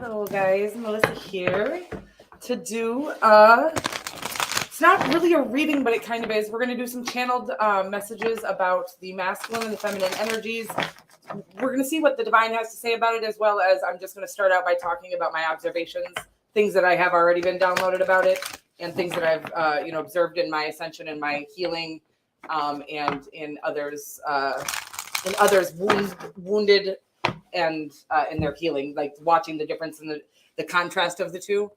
Hello guys, Melissa here to do it's not really a reading, but it kind of is. We're going to do some channeled messages about the masculine and the feminine energies. We're going to see what the divine has to say about it, as well as I'm just going to start out by talking about my observations, things that I have already been downloaded about it, and things that I've observed in my ascension and my healing, and in others wounded and in their healing, like watching the difference in the contrast of the two.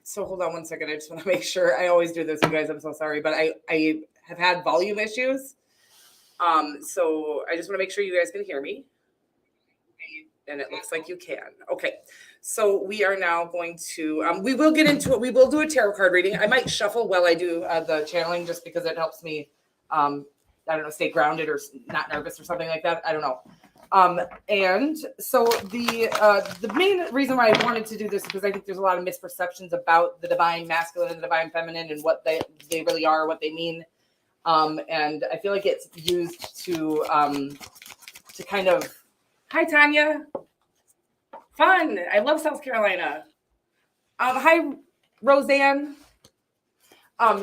So hold on one second. I just want to make sure. I always do this, you guys. I'm so sorry, but I have had volume issues. So I just want to make sure you guys can hear me. And it looks like you can. Okay. So we are now going to, we will get into it. We will do a tarot card reading. I might shuffle while I do the channeling, just because it helps me, I don't know, stay grounded or not nervous or something like that. I don't know. And so the main reason why I wanted to do this is because I think there's a lot of misperceptions about the divine masculine and the divine feminine and what they really are, what they mean. And I feel like it's used to kind of, hi, Tanya. Fun. I love South Carolina. Hi, Roseanne.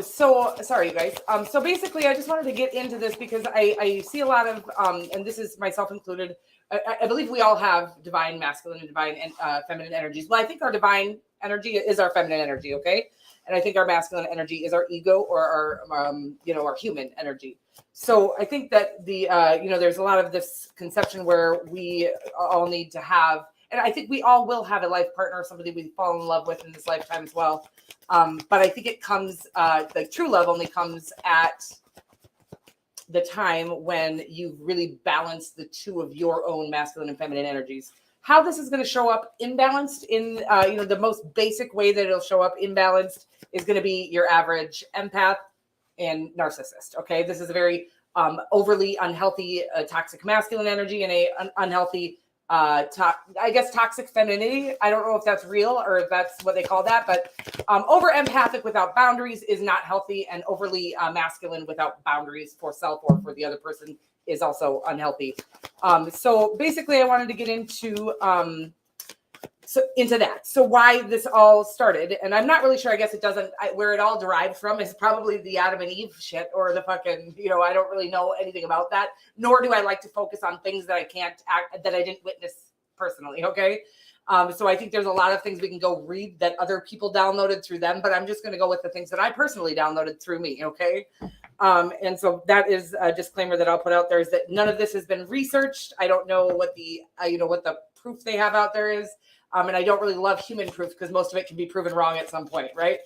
So sorry, you guys. So basically, I just wanted to get into this because I see a lot of, and this is myself included. I believe we all have divine masculine and divine and feminine energies. Well, I think our divine energy is our feminine energy, okay? And I think our masculine energy is our ego or our, our human energy. So I think that there's a lot of this conception where we all need to have, and I think we all will have a life partner, somebody we fall in love with in this lifetime as well. But I think it comes, like true love only comes at the time when you've really balanced the two of your own masculine and feminine energies. How this is going to show up imbalanced in, the most basic way that it'll show up imbalanced is going to be your average empath and narcissist. Okay. This is a very overly unhealthy toxic masculine energy and a unhealthy toxic femininity. I don't know if that's real or if that's what they call that, but over empathic without boundaries is not healthy, and overly masculine without boundaries for self or for the other person is also unhealthy. So basically I wanted to get into that. So why this all started, and I'm not really sure, I guess it doesn't, where it all derived from is probably the Adam and Eve shit, or the fucking, I don't really know anything about that, nor do I like to focus on things that that I didn't witness personally, okay? So I think there's a lot of things we can go read that other people downloaded through them, but I'm just going to go with the things that I personally downloaded through me, okay? And so that is a disclaimer that I'll put out there, is that none of this has been researched. I don't know what the, what the proof they have out there is. And I don't really love human proof because most of it can be proven wrong at some point, right?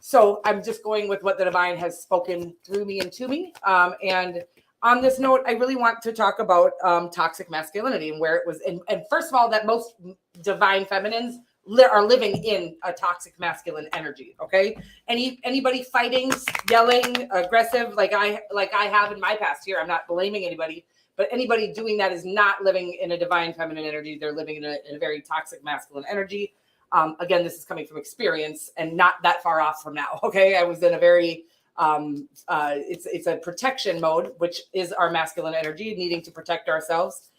So I'm just going with what the divine has spoken through me and to me. And on this note, I really want to talk about toxic masculinity and where it was. And first of all, that most divine feminines are living in a toxic masculine energy. Okay. Anybody fighting, yelling, aggressive, like I have in my past here. I'm not blaming anybody. But anybody doing that is not living in a divine feminine energy. They're living in a very toxic masculine energy. Again, this is coming from experience and not that far off from now. Okay. I was in a very, it's a protection mode, which is our masculine energy, needing to protect ourselves,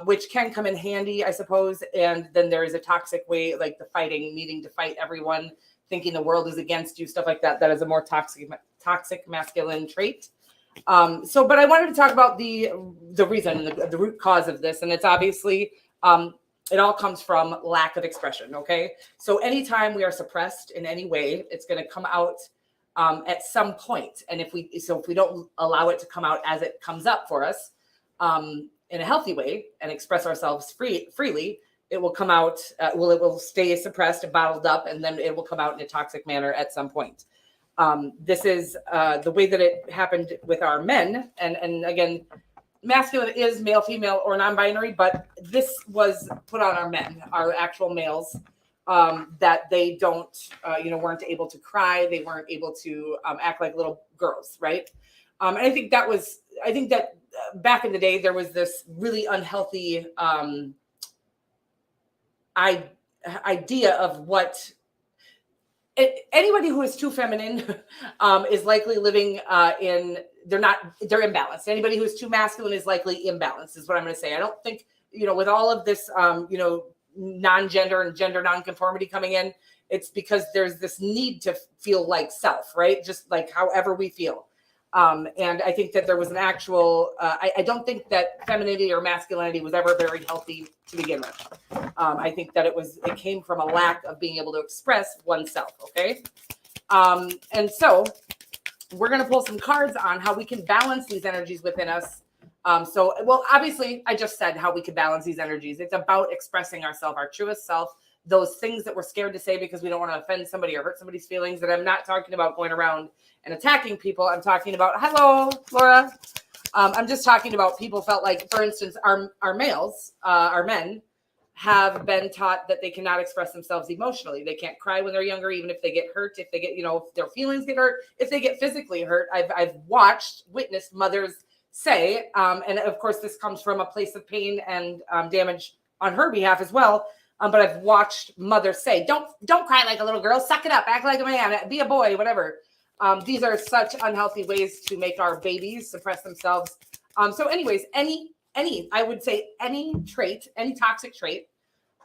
which can come in handy, I suppose. And then there is a toxic way, like the fighting, needing to fight everyone, thinking the world is against you, stuff like that. That is a more toxic masculine trait. But I wanted to talk about the reason, the root cause of this. And it's obviously, it all comes from lack of expression. Okay. So anytime we are suppressed in any way, it's going to come out, at some point. And if we don't allow it to come out as it comes up for us, in a healthy way and express ourselves freely, it will come out, it will stay suppressed and bottled up, and then it will come out in a toxic manner at some point. This is the way that it happened with our men. And again, masculine is male, female, or non-binary, but this was put on our men, our actual males, that they weren't able to cry. They weren't able to act like little girls, right? And I think that back in the day, there was this really unhealthy idea of what anybody who is too feminine is likely living they're imbalanced. Anybody who is too masculine is likely imbalanced, is what I'm going to say. I don't think, with all of this, non-gender and gender non-conformity coming in. It's because there's this need to feel like self, right? Just like however we feel. And I think that there was an actual, I don't think that femininity or masculinity was ever very healthy to begin with. I think that it came from a lack of being able to express oneself. Okay. And so we're going to pull some cards on how we can balance these energies within us. Well, obviously I just said how we can balance these energies. It's about expressing ourselves, our truest self, those things that we're scared to say because we don't want to offend somebody or hurt somebody's feelings. And I'm not talking about going around and attacking people. I'm talking about, hello, Laura. I'm just talking about people felt like, for instance, our males, our men have been taught that they cannot express themselves emotionally. They can't cry when they're younger, even if they get hurt, if they get, if their feelings get hurt, if they get physically hurt. I've witnessed mothers say, and of course this comes from a place of pain and damage on her behalf as well. But I've watched mothers say, don't cry like a little girl, suck it up, act like a man, be a boy, whatever. These are such unhealthy ways to make our babies suppress themselves. So anyways, I would say any trait, any toxic trait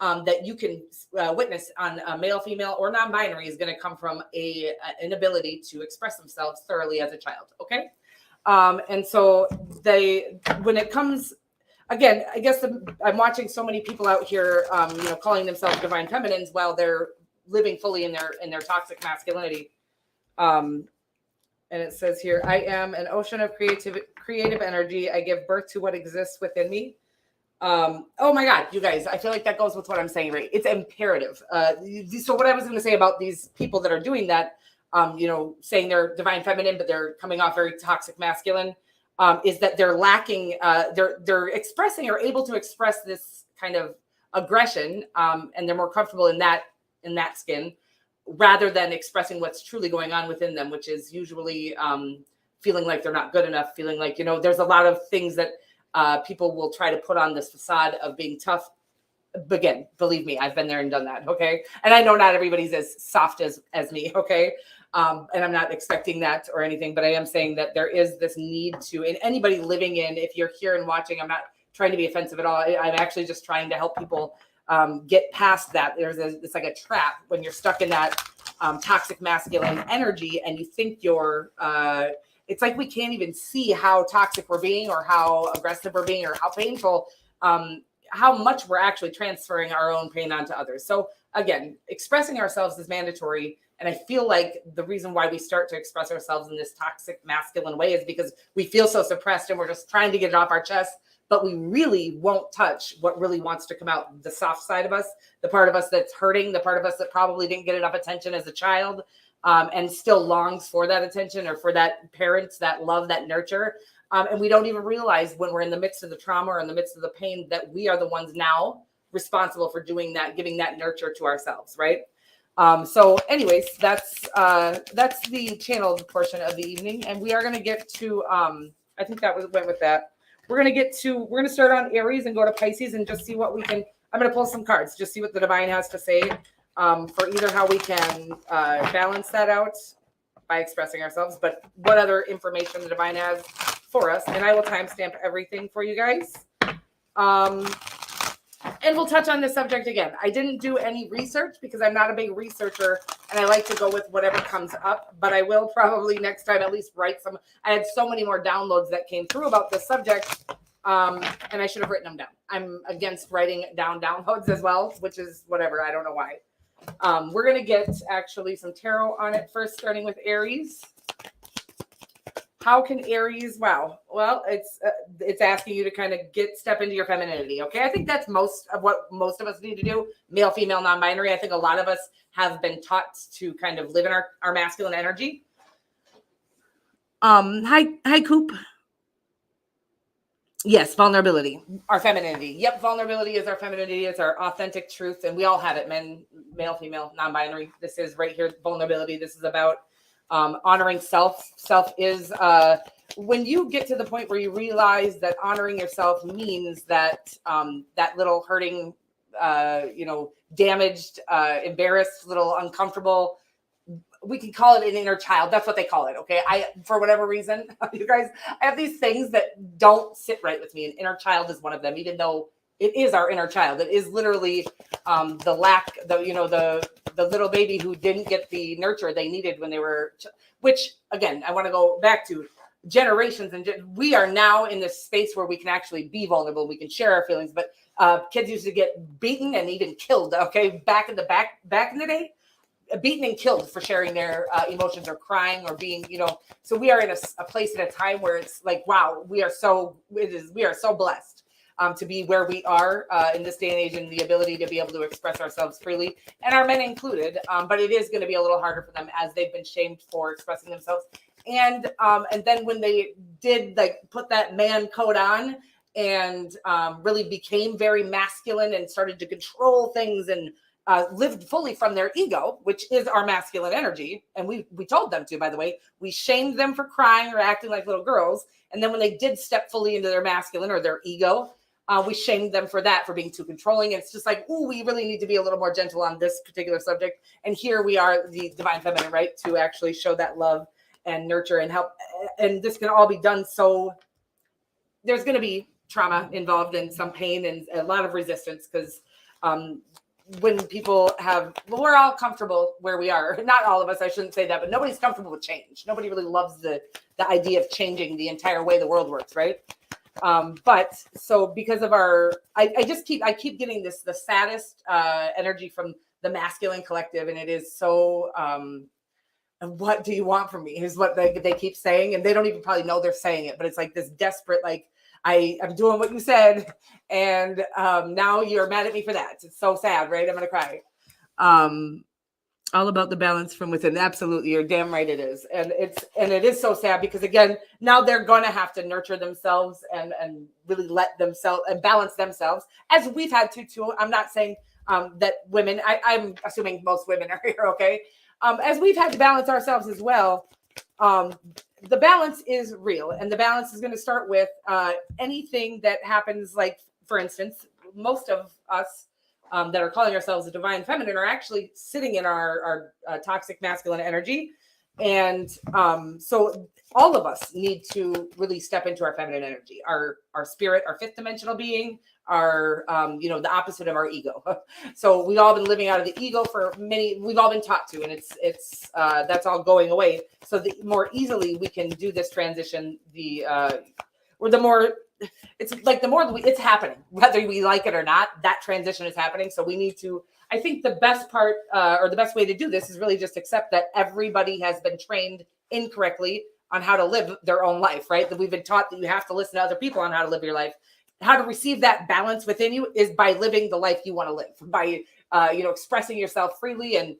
that you can witness on male, female, or non-binary is going to come from an inability to express themselves thoroughly as a child. Okay. And so when it comes, again, I guess I'm watching so many people out here, calling themselves divine feminines while they're living fully in their toxic masculinity. And it says here, I am an ocean of creative energy. I give birth to what exists within me. Oh my God, you guys, I feel like that goes with what I'm saying, right? It's imperative. So what I was going to say about these people that are doing that, saying they're divine feminine, but they're coming off very toxic masculine, is that they're lacking, they're expressing or able to express this kind of aggression, and they're more comfortable in that skin, rather than expressing what's truly going on within them, which is usually feeling like they're not good enough, feeling like, there's a lot of things that people will try to put on this facade of being tough. Again, believe me, I've been there and done that. Okay. And I know not everybody's as soft as me. Okay. And I'm not expecting that or anything, but I am saying that there is this need to, and anybody living if you're here and watching, I'm not trying to be offensive at all. I'm actually just trying to help people get past that. It's like a trap when you're stuck in that toxic masculine energy and you think it's like we can't even see how toxic we're being or how aggressive we're being or how painful, how much we're actually transferring our own pain onto others. So again, expressing ourselves is mandatory. And I feel like the reason why we start to express ourselves in this toxic masculine way is because we feel so suppressed and we're just trying to get it off our chest, but we really won't touch what really wants to come out, the soft side of us, the part of us that's hurting, the part of us that probably didn't get enough attention as a child, and still longs for that attention or for that parents, that love, that nurture. And we don't even realize when we're in the midst of the trauma or in the midst of the pain that we are the ones now responsible for doing that, giving that nurture to ourselves, right? So anyways, that's the channeled portion of the evening. And we are going to get to, I think went with that. We're going to start on Aries and go to Pisces and just see what we can, I'm going to pull some cards, just see what the divine has to say, for either how we can, balance that out by expressing ourselves, but what other information the divine has for us. And I will timestamp everything for you guys. And we'll touch on this subject again. I didn't do any research because I'm not a big researcher and I like to go with whatever comes up, but I will probably next time at least write some. I had so many more downloads that came through about this subject, and I should have written them down. I'm against writing down downloads as well, which is whatever. I don't know why. We're going to get actually some tarot on it first, starting with Aries. How can Aries, wow. Well, it's asking you to kind of step into your femininity. Okay. I think that's most of us need to do. Male, female, non-binary. I think a lot of us have been taught to kind of live in our masculine energy. Hi, Coop. Yes. Vulnerability, our femininity. Yep. Vulnerability is our femininity. It's our authentic truth. And we all have it, men, male, female, non-binary. This is right here. Vulnerability. This is about honoring self. Self is when you get to the point where you realize that honoring yourself means that that little hurting, damaged, embarrassed, little uncomfortable. We can call it an inner child. That's what they call it. Okay. For whatever reason, you guys, I have these things that don't sit right with me. An inner child is one of them, even though It is our inner child. It is literally the lack, the little baby who didn't get the nurture they needed when they were, which again, I want to go back to generations. And we are now in this space where we can actually be vulnerable. We can share our feelings, but kids used to get beaten and even killed. Okay. Back in the day, beaten and killed for sharing their emotions or crying or being, so we are in a place at a time where it's like, wow, we are so blessed to be where we are in this day and age, and the ability to be able to express ourselves freely, and our men included. But it is going to be a little harder for them as they've been shamed for expressing themselves. And then when they did like put that man coat on and really became very masculine and started to control things and lived fully from their ego, which is our masculine energy. And we told them to, by the way, we shamed them for crying or acting like little girls. And then when they did step fully into their masculine or their ego, we shamed them for that, for being too controlling. It's just like, ooh, we really need to be a little more gentle on this particular subject. And here we are, the divine feminine, right? To actually show that love and nurture and help. And this can all be done. So there's going to be trauma involved and some pain and a lot of resistance, because when people we're all comfortable where we are. Not all of us, I shouldn't say that, but nobody's comfortable with change. Nobody really loves the idea of changing the entire way the world works, right? But so because of I keep getting the saddest energy from the masculine collective, and it is so, what do you want from me is what they keep saying, and they don't even probably know they're saying it, but it's like this desperate, like, I'm doing what you said, and now you're mad at me for that. It's so sad, right? I'm gonna cry. All about the balance from within. Absolutely, you're damn right it is, and it is so sad, because again, now they're gonna have to nurture themselves and really let themselves and balance themselves, as we've had to too. I'm not saying that women. I'm assuming most women are here, okay? As we've had to balance ourselves as well. The balance is real, and the balance is going to start with anything that happens. Like, for instance, most of us that are calling ourselves a divine feminine are actually sitting in our toxic masculine energy. And so all of us need to really step into our feminine energy, our spirit, our fifth dimensional being, our, the opposite of our ego. So we've all been living out of the ego we've all been taught to, and it's that's all going away. So the more easily we can do this transition, it's happening, whether we like it or not, that transition is happening. So we need to, I think the best part or the best way to do this is really just accept that everybody has been trained incorrectly on how to live their own life, right? That we've been taught that you have to listen to other people on how to live your life. How to receive that balance within you is by living the life you want to live, by expressing yourself freely and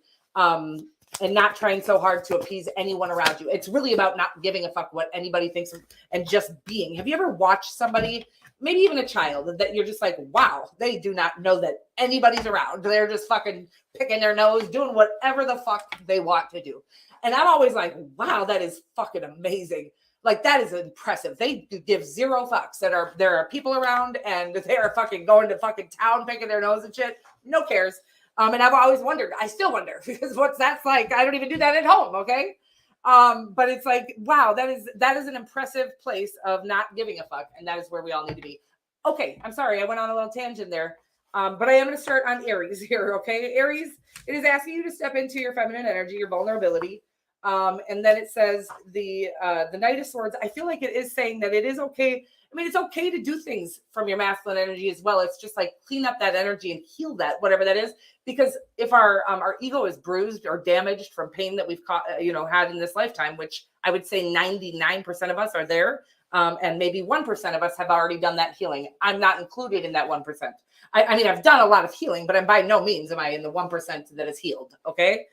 not trying so hard to appease anyone around you. It's really about not giving a fuck what anybody thinks and just being. Have you ever watched somebody, maybe even a child, that you're just like, wow, they do not know that anybody's around. They're just fucking picking their nose, doing whatever the fuck they want to do. And I'm always like, wow, that is fucking amazing. Like, that is impressive. They give zero fucks that there are people around, and they are fucking going to fucking town, picking their nose and shit. No cares. And I've always wondered, I still wonder, because that's like, I don't even do that at home. Okay. But it's like, wow, that is an impressive place of not giving a fuck. And that is where we all need to be. Okay. I'm sorry. I went on a little tangent there. But I am going to start on Aries here. Okay. Aries, it is asking you to step into your feminine energy, your vulnerability. And then it says the Knight of Swords. I feel like it is saying that it is okay. I mean, it's okay to do things from your masculine energy as well. It's just like clean up that energy and heal that, whatever that is. Because if our ego is bruised or damaged from pain that we've had in this lifetime, which I would say 99% of us are there, and maybe 1% of us have already done that healing. I'm not included in that 1%. I mean, I've done a lot of healing, but I'm by no means am I in the 1% that is healed. Okay.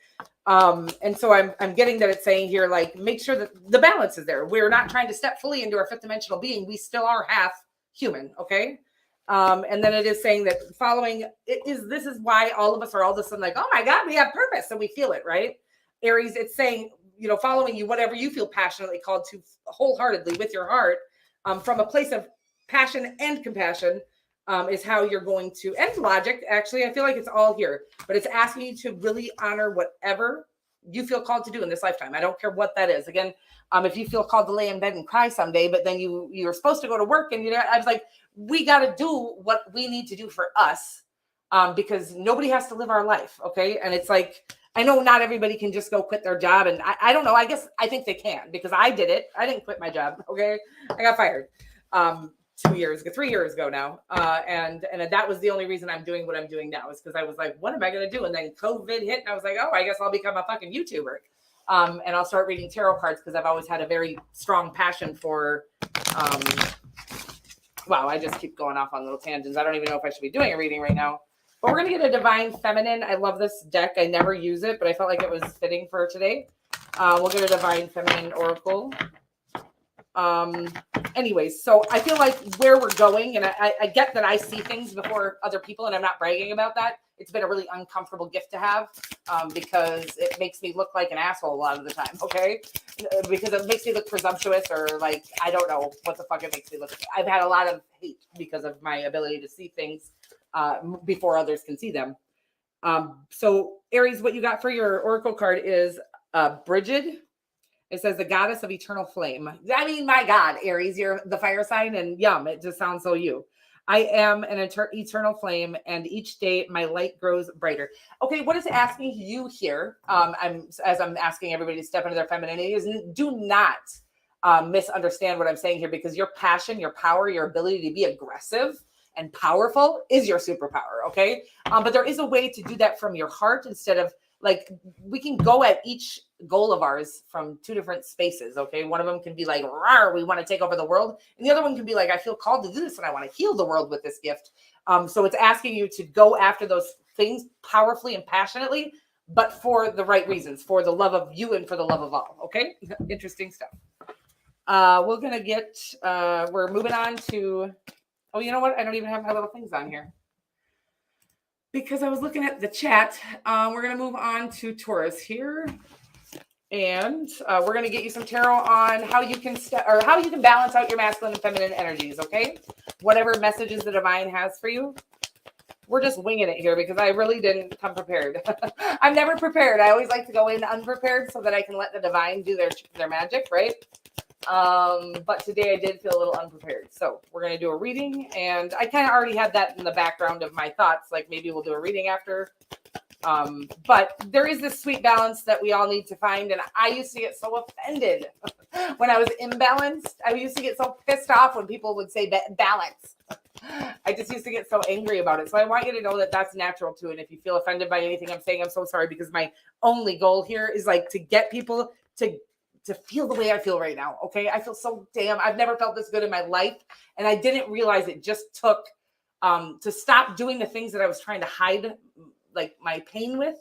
And so I'm getting that it's saying here, like, make sure that the balance is there. We're not trying to step fully into our fifth dimensional being. We still are half human. Okay. And then it is saying that this is why all of us are all of a sudden like, oh my God, we have purpose. And we feel it, right? Aries, it's saying, following you, whatever you feel passionately called to wholeheartedly with your heart, from a place of passion and compassion, is how you're going to, and logic. Actually, I feel like it's all here, but it's asking you to really honor whatever you feel called to do in this lifetime. I don't care what that is. Again, if you feel called to lay in bed and cry someday, but then you're supposed to go to work, and I was like, we got to do what we need to do for us, because nobody has to live our life, okay? And it's like, I know not everybody can just go quit their job, and I don't know. I think they can, because I did it. I didn't quit my job, okay? I got fired 3 years ago now, and that was the only reason I'm doing what I'm doing now, is because I was like, what am I going to do? And then COVID hit, and I was like, oh, I guess I'll become a fucking YouTuber. And I'll start reading tarot cards, because I've always had a very strong passion for, wow, I just keep going off on little tangents. I don't even know if I should be doing a reading right now. But we're going to get a Divine Feminine. I love this deck. I never use it, but I felt like it was fitting for today. We'll get a Divine Feminine Oracle. Anyways, so I feel like where we're going, and I get that I see things before other people, and I'm not bragging about that. It's been a really uncomfortable gift to have, because it makes me look like an asshole a lot of the time, okay? Because it makes me look presumptuous, or like, I don't know what the fuck it makes me look like. I've had a lot of hate because of my ability to see things before others can see them. So Aries, what you got for your Oracle card is Brigid. It says the goddess of eternal flame. I mean, my God, Aries, you're the fire sign, and yum, it just sounds so you. I am an eternal flame, and each day my light grows brighter. Okay, what is asking you here? I'm asking everybody to step into their femininity, is do not misunderstand what I'm saying here, because your passion, your power, your ability to be aggressive and powerful is your superpower. Okay, but there is a way to do that from your heart, instead of, like, we can go at each goal of ours from two different spaces, okay? One of them can be like, rawr, we want to take over the world. And the other one can be like, I feel called to do this, and I want to heal the world with this gift. So it's asking you to go after those things powerfully and passionately, but for the right reasons, for the love of you and for the love of all, okay? Interesting stuff. We're going to get, we're moving on to, oh, you know what? I don't even have my little things on here, because I was looking at the chat. We're going to move on to Taurus here. And we're going to get you some tarot on how you can how you can balance out your masculine and feminine energies, okay? Whatever messages the divine has for you. We're just winging it here, because I really didn't come prepared. I'm never prepared. I always like to go in unprepared so that I can let the divine do their magic, right? But today I did feel a little unprepared. So we're going to do a reading, and I kind of already had that in the background of my thoughts, like maybe we'll do a reading after. But there is this sweet balance that we all need to find. And I used to get so offended when I was imbalanced. I used to get so pissed off when people would say balance. I just used to get so angry about it. So I want you to know that that's natural too. And if you feel offended by anything I'm saying, I'm so sorry, because my only goal here is like to get people to feel the way I feel right now. Okay. I feel so I've never felt this good in my life. And I didn't realize it just took to stop doing the things that I was trying to hide, like my pain with,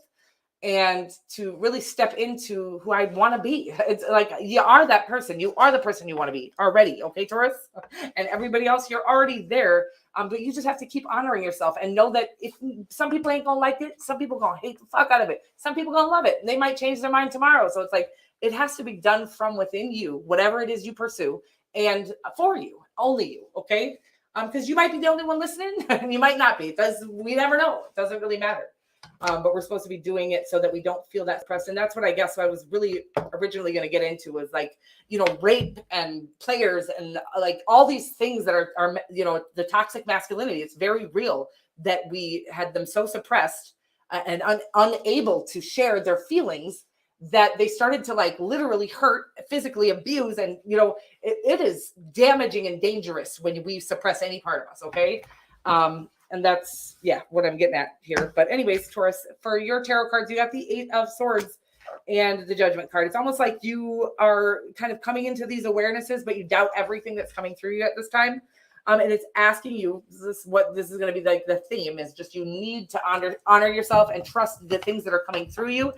and to really step into who I want to be. It's like, you are that person. You are the person you want to be already. Okay, Taurus, and everybody else, you're already there. But you just have to keep honoring yourself, and know that if some people ain't gonna like it, some people gonna hate the fuck out of it. Some people gonna love it, and they might change their mind tomorrow. So it's like, it has to be done from within you, whatever it is you pursue, and for you, only you. Okay. Because you might be the only one listening, and you might not be. We never know. It doesn't really matter. But we're supposed to be doing it so that we don't feel that pressed. And that's what I guess I was really originally going to get into, was like, rape and players and like all these things that are the toxic masculinity. It's very real that we had them so suppressed and unable to share their feelings, that they started to like literally hurt, physically abuse. And, it is damaging and dangerous when we suppress any part of us. Okay. And that's, what I'm getting at here. But anyways, Taurus, for your tarot cards, you got the 8 of Swords and the Judgment card. It's almost like you are kind of coming into these awarenesses, but you doubt everything that's coming through you at this time. And it's asking you, this is going to be like the theme, is just you need to honor yourself and trust the things that are coming through you.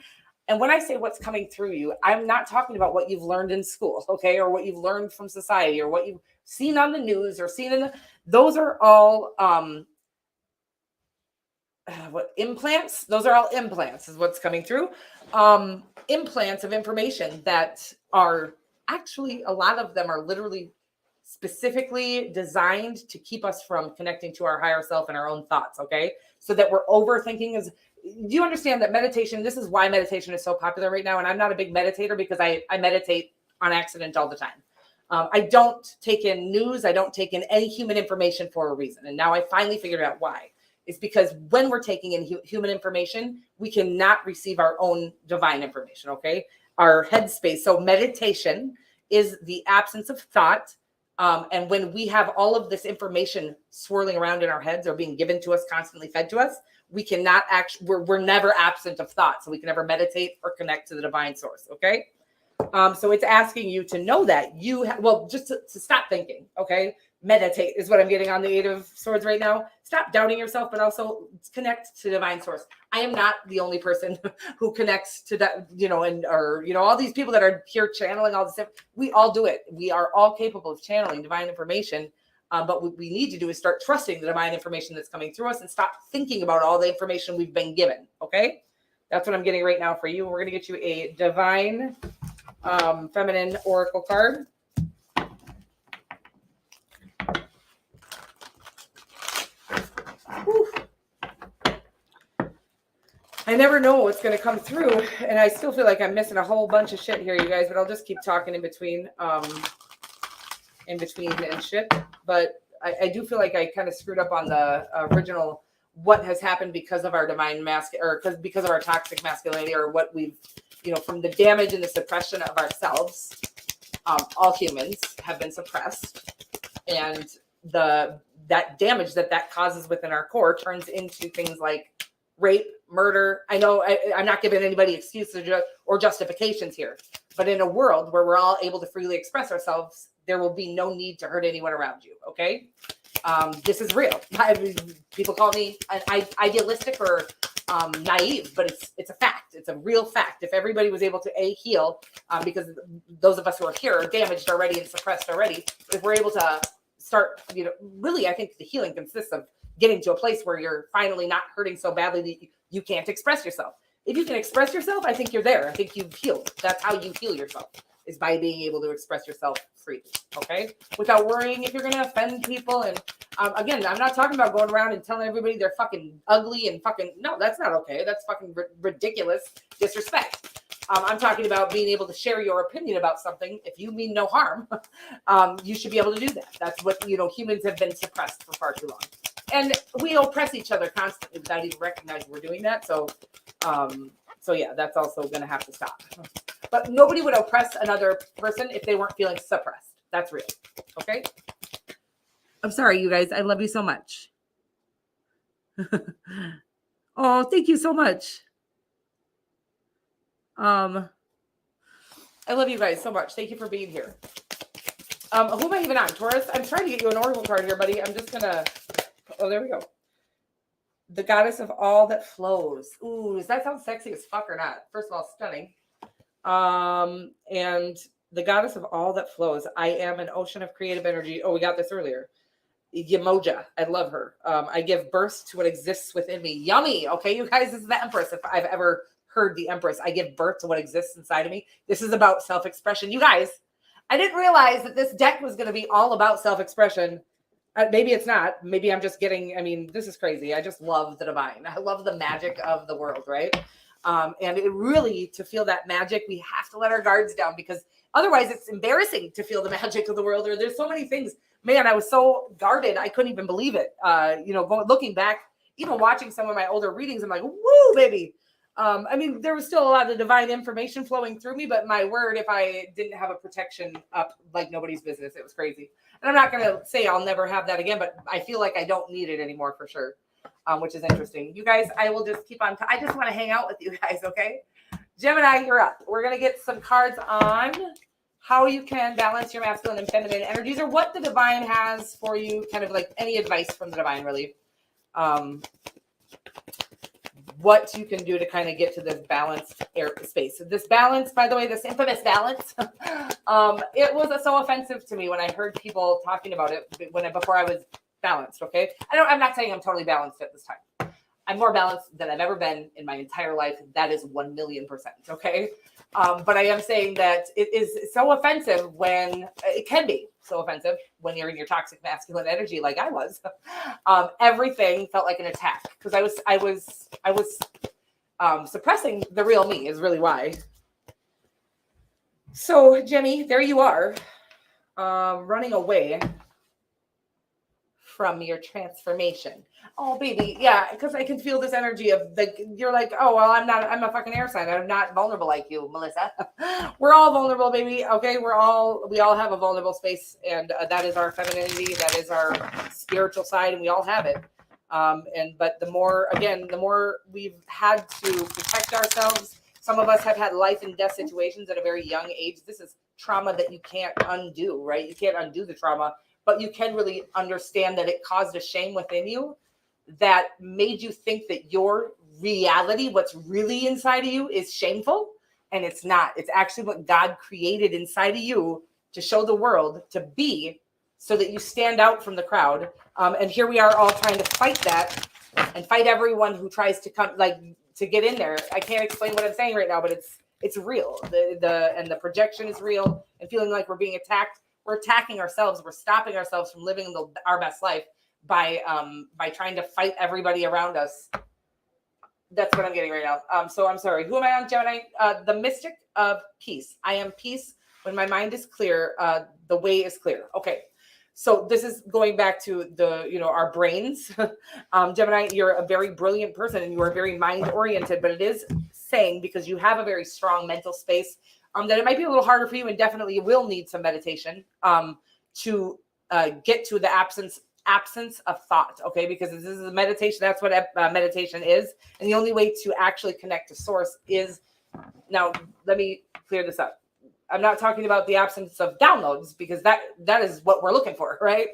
And when I say what's coming through you, I'm not talking about what you've learned in school, okay, or what you've learned from society, or what you've seen on the news or seen those are all what implants? Those are all implants, is what's coming through. Implants of information that are actually, a lot of them are literally specifically designed to keep us from connecting to our higher self and our own thoughts, okay? So that we're overthinking. Do you understand that meditation, this is why meditation is so popular right now, and I'm not a big meditator because I meditate on accident all the time. I don't take in news. I don't take in any human information for a reason. And now I finally figured out why. It's because when we're taking in human information, we cannot receive our own divine information, okay? Our headspace. So meditation is the absence of thought. And when we have all of this information swirling around in our heads or being given to us, constantly fed to us, we cannot actually, we're never absent of thought. So we can never meditate or connect to the divine source, okay? So it's asking you to know that just to stop thinking, okay? Meditate is what I'm getting on the Eight of Swords right now. Stop doubting yourself, but also connect to divine source. I am not the only person who connects to that, all these people that are here channeling all this stuff. We all do it. We are all capable of channeling divine information. But what we need to do is start trusting the divine information that's coming through us and stop thinking about all the information we've been given. Okay. That's what I'm getting right now for you. We're going to get you a divine feminine oracle card. Whew. I never know what's going to come through, and I still feel like I'm missing a whole bunch of shit here, you guys, but I'll just keep talking in between and shit. But I do feel like I kind of screwed up on the original what has happened because of our divine because of our toxic masculinity, or what we've, from the damage and the suppression of ourselves. All humans have been suppressed, and that damage that causes within our core turns into things like rape, murder. I know I'm not giving anybody excuses or justifications here, but in a world where we're all able to freely express ourselves, there will be no need to hurt anyone around you. Okay. This is real. People call me idealistic or naive, but it's a fact. It's a real fact. If everybody was able to heal, because those of us who are here are damaged already and suppressed already, if we're able to start, really, I think the healing consists of getting to a place where you're finally not hurting so badly that you can't express yourself. If you can express yourself, I think you're there. I think you've healed. That's how you heal yourself, is by being able to express yourself freely, okay? Without worrying if you're going to offend people. And again, I'm not talking about going around and telling everybody they're fucking ugly and fucking, no, that's not okay. That's fucking ridiculous disrespect. I'm talking about being able to share your opinion about something. If you mean no harm, you should be able to do that. That's what, humans have been suppressed for far too long. And we oppress each other constantly without even recognizing we're doing that. So yeah, that's also going to have to stop. But nobody would oppress another person if they weren't feeling suppressed. That's real. Okay? I'm sorry, you guys. I love you so much. Oh, thank you so much. I love you guys so much. Thank you for being here. Who am I even on? Taurus? I'm trying to get you an oracle card here, buddy. I'm just going to... Oh, there we go. The goddess of all that flows. Ooh, does that sound sexy as fuck or not? First of all, stunning. And the goddess of all that flows. I am an ocean of creative energy. Oh, we got this earlier. Yamoja. I love her. I give birth to what exists within me. Yummy. Okay, you guys, this is the Empress. If I've ever heard the Empress, I give birth to what exists inside of me. This is about self-expression. You guys, I didn't realize that this deck was going to be all about self-expression. Maybe it's not. Maybe I'm just getting, this is crazy. I just love the divine. I love the magic of the world, right? And it really, to feel that magic, we have to let our guards down, because otherwise it's embarrassing to feel the magic of the world. Or there's so many things. Man, I was so guarded. I couldn't even believe it. Looking back, even watching some of my older readings, I'm like, woo, baby. There was still a lot of divine information flowing through me, but my word, if I didn't have a protection up like nobody's business, it was crazy. And I'm not going to say I'll never have that again, but I feel like I don't need it anymore for sure, which is interesting. You guys, I will just keep on. I just want to hang out with you guys, okay? Gemini, you're up. We're going to get some cards on how you can balance your masculine and feminine energies, or what the divine has for you, kind of like any advice from the divine, really. What you can do to kind of get to this balanced air space. This balance, by the way, this infamous balance, it was so offensive to me when I heard people talking about it before I was balanced. Okay, I'm not saying I'm totally balanced at this time. I'm more balanced than I've ever been in my entire life. That is 1,000,000%. Okay, but I am saying that it is so offensive when it can be so offensive when you're in your toxic masculine energy, like I was. Everything felt like an attack because I was suppressing the real me is really why. So Jimmy, there you are, running away from your transformation. Oh baby, yeah, because I can feel this energy of you're like, oh well, I'm a fucking air sign. I'm not vulnerable like you, Melissa. We're all vulnerable, baby. Okay, we all have a vulnerable space, and that is our femininity, that is our spiritual side, and we all have it. But the more we've had to protect ourselves. Some of us have had life and death situations at a very young age. This is trauma that you can't undo, right? You can't undo the trauma, but you can really understand that it caused a shame within you that made you think that your reality, what's really inside of you, is shameful. And it's not. It's actually what God created inside of you to show the world to be, so that you stand out from the crowd. And here we are all trying to fight that and fight everyone who tries to come, like, to get in there. I can't explain what I'm saying right now, but it's real. The projection is real, and feeling like we're being attacked. We're attacking ourselves. We're stopping ourselves from living our best life by trying to fight everybody around us. That's what I'm getting right now. So I'm sorry. Who am I on, Gemini? The mystic of peace. I am peace. When my mind is clear, the way is clear. Okay. So this is going back to our brains. Gemini, you're a very brilliant person and you are very mind oriented, but it is saying, because you have a very strong mental space, that it might be a little harder for you, and definitely you will need some meditation to get to the absence of thought. Okay. Because this is a meditation. That's what meditation is. And the only way to actually connect to source is, now let me clear this up. I'm not talking about the absence of downloads, because that is what we're looking for, right?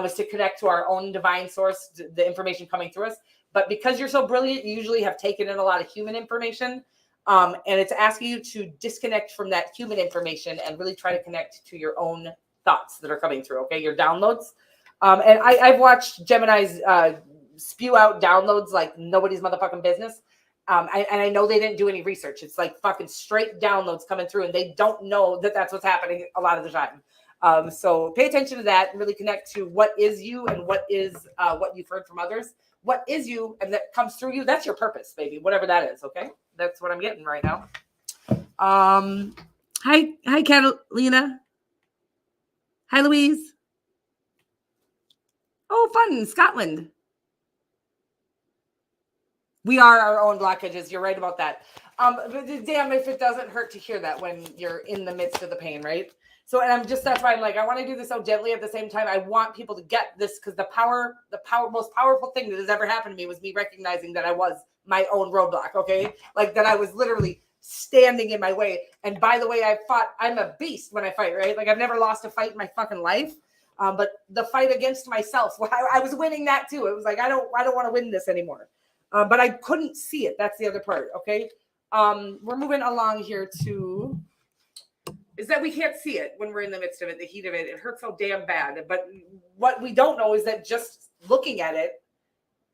Is to connect to our own divine source, the information coming through us. But because you're so brilliant, you usually have taken in a lot of human information. And it's asking you to disconnect from that human information and really try to connect to your own thoughts that are coming through, okay? Your downloads. And I've watched Geminis spew out downloads like nobody's motherfucking business. I know they didn't do any research. It's like fucking straight downloads coming through, and they don't know that that's what's happening a lot of the time. So pay attention to that and really connect to what is you and what is what you've heard from others. What is you and that comes through you, that's your purpose, baby, whatever that is, okay? That's what I'm getting right now. Hi, Catalina. Hi, Louise. Oh, fun, Scotland. We are our own blockages. You're right about that. But damn if it doesn't hurt to hear that when you're in the midst of the pain, right? So, and that's why I'm like, I want to do this so gently. At the same time, I want people to get this, because the most powerful thing that has ever happened to me was me recognizing that I was my own roadblock. Okay. Like that I was literally standing in my way. And by the way, I'm a beast when I fight, right? Like I've never lost a fight in my fucking life. But the fight against myself, I was winning that too. It was like, I don't want to win this anymore. But I couldn't see it. That's the other part. Okay. We're moving along here to, is that we can't see it when we're in the midst of it, the heat of it. It hurts so damn bad. But what we don't know is that just looking at it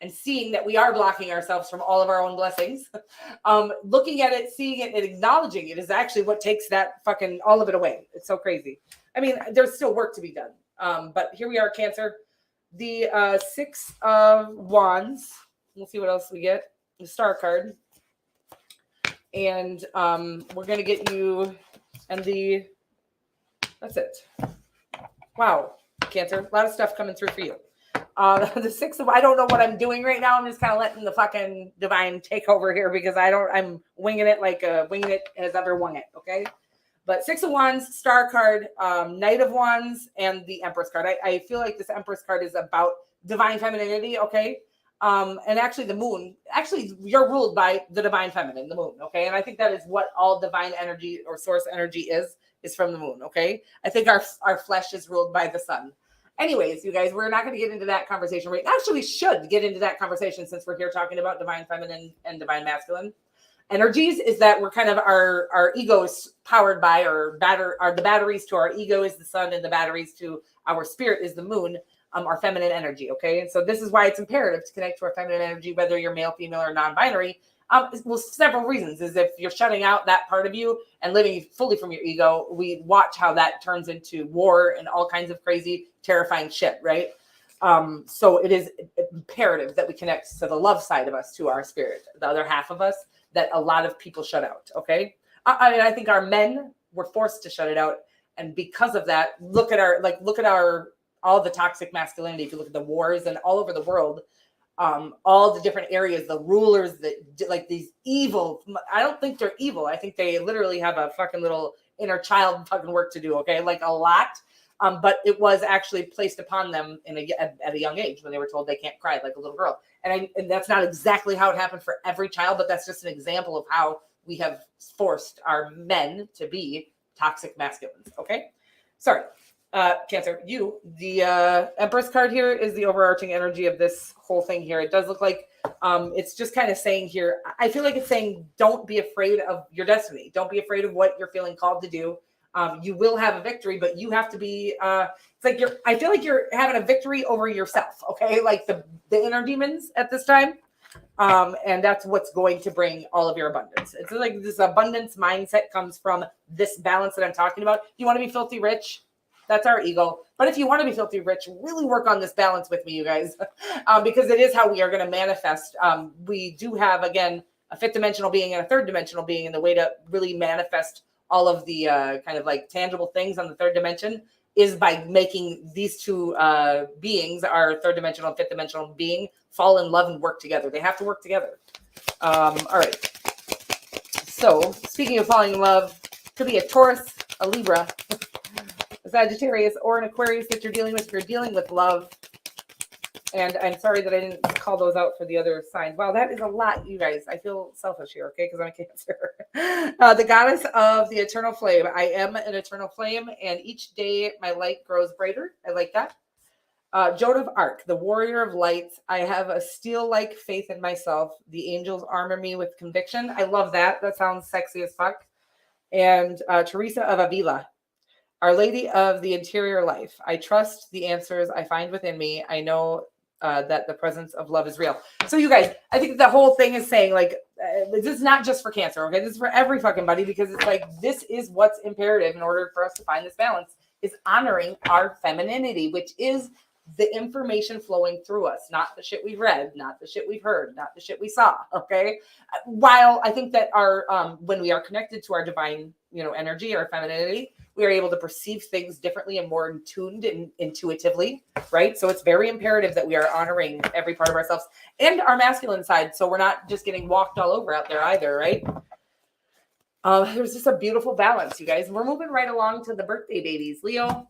and seeing that we are blocking ourselves from all of our own blessings, looking at it, seeing it, and acknowledging it is actually what takes that fucking all of it away. It's so crazy. I mean, there's still work to be done. But here we are, Cancer. The 6 of Wands. We'll see what else we get. The Star card. And we're going to get you, and that's it. Wow, Cancer. A lot of stuff coming through for you. The 6 of, I don't know what I'm doing right now. I'm just kind of letting the fucking divine take over here, because I'm winging it like winging it has ever wung it, okay? But 6 of Wands, Star card, Knight of Wands, and the Empress card. I feel like this Empress card is about divine femininity, okay? And actually the moon, you're ruled by the divine feminine, the moon, okay? And I think that is what all divine energy or source energy is from the moon, okay? I think our flesh is ruled by the sun. Anyways, you guys, we're not going to get into that conversation right now. Actually, we should get into that conversation since we're here talking about divine feminine and divine masculine energies. Is that we're kind of our ego is powered by the batteries to our ego is the sun, and the batteries to our spirit is the moon. Our feminine energy, okay? And so this is why it's imperative to connect to our feminine energy, whether you're male, female, or non-binary, Well, several reasons is if you're shutting out that part of you and living fully from your ego, we watch how that turns into war and all kinds of crazy, terrifying shit, right? So it is imperative that we connect to the love side of us, to our spirit, the other half of us that a lot of people shut out. Okay. I think our men were forced to shut it out. And because of that, look at all the toxic masculinity. If you look at the wars and all over the world, all the different areas, the rulers that like these evil, I don't think they're evil. I think they literally have a fucking little inner child fucking work to do. Okay. Like a lot. But it was actually placed upon them at a young age when they were told they can't cry like a little girl. And that's not exactly how it happened for every child, but that's just an example of how we have forced our men to be toxic masculines. Okay. Sorry. Cancer, the Empress card here is the overarching energy of this whole thing here. It does look like it's just kind of saying here, I feel like it's saying, don't be afraid of your destiny. Don't be afraid of what you're feeling called to do. You will have a victory, but you have to be, it's like I feel like you're having a victory over yourself. Okay. Like the inner demons at this time. And that's what's going to bring all of your abundance. It's like this abundance mindset comes from this balance that I'm talking about. You want to be filthy rich? That's our ego. But if you want to be filthy rich, really work on this balance with me, you guys, because it is how we are going to manifest. We do have, again, a fifth dimensional being and a third dimensional being, and the way to really manifest all of the kind of like tangible things on the third dimension is by making these two beings, our third dimensional and fifth dimensional being, fall in love and work together. They have to work together. All right. So speaking of falling in love, could be a Taurus, a Libra, a Sagittarius, or an Aquarius that you're dealing with if you're dealing with love. And I'm sorry that I didn't call those out for the other signs. Wow, that is a lot, you guys. I feel selfish here, okay, because I'm a Cancer. The goddess of the eternal flame. I am an eternal flame, and each day my light grows brighter. I like that. Joan of Arc, the warrior of light. I have a steel-like faith in myself. The angels armor me with conviction. I love that. That sounds sexy as fuck. And Teresa of Avila, Our Lady of the Interior Life. I trust the answers I find within me. I know that the presence of love is real. So you guys, I think the whole thing is saying like, this is not just for Cancer, okay? This is for every fucking buddy, because it's like, this is what's imperative in order for us to find this balance, is honoring our femininity, which is the information flowing through us, not the shit we've read, not the shit we've heard, not the shit we saw, okay? While I think that our, when we are connected to our divine, energy, our femininity, we are able to perceive things differently and more tuned and intuitively, right? So it's very imperative that we are honoring every part of ourselves and our masculine side, so we're not just getting walked all over out there either, right? There's just a beautiful balance, you guys. We're moving right along to the birthday babies. Leo,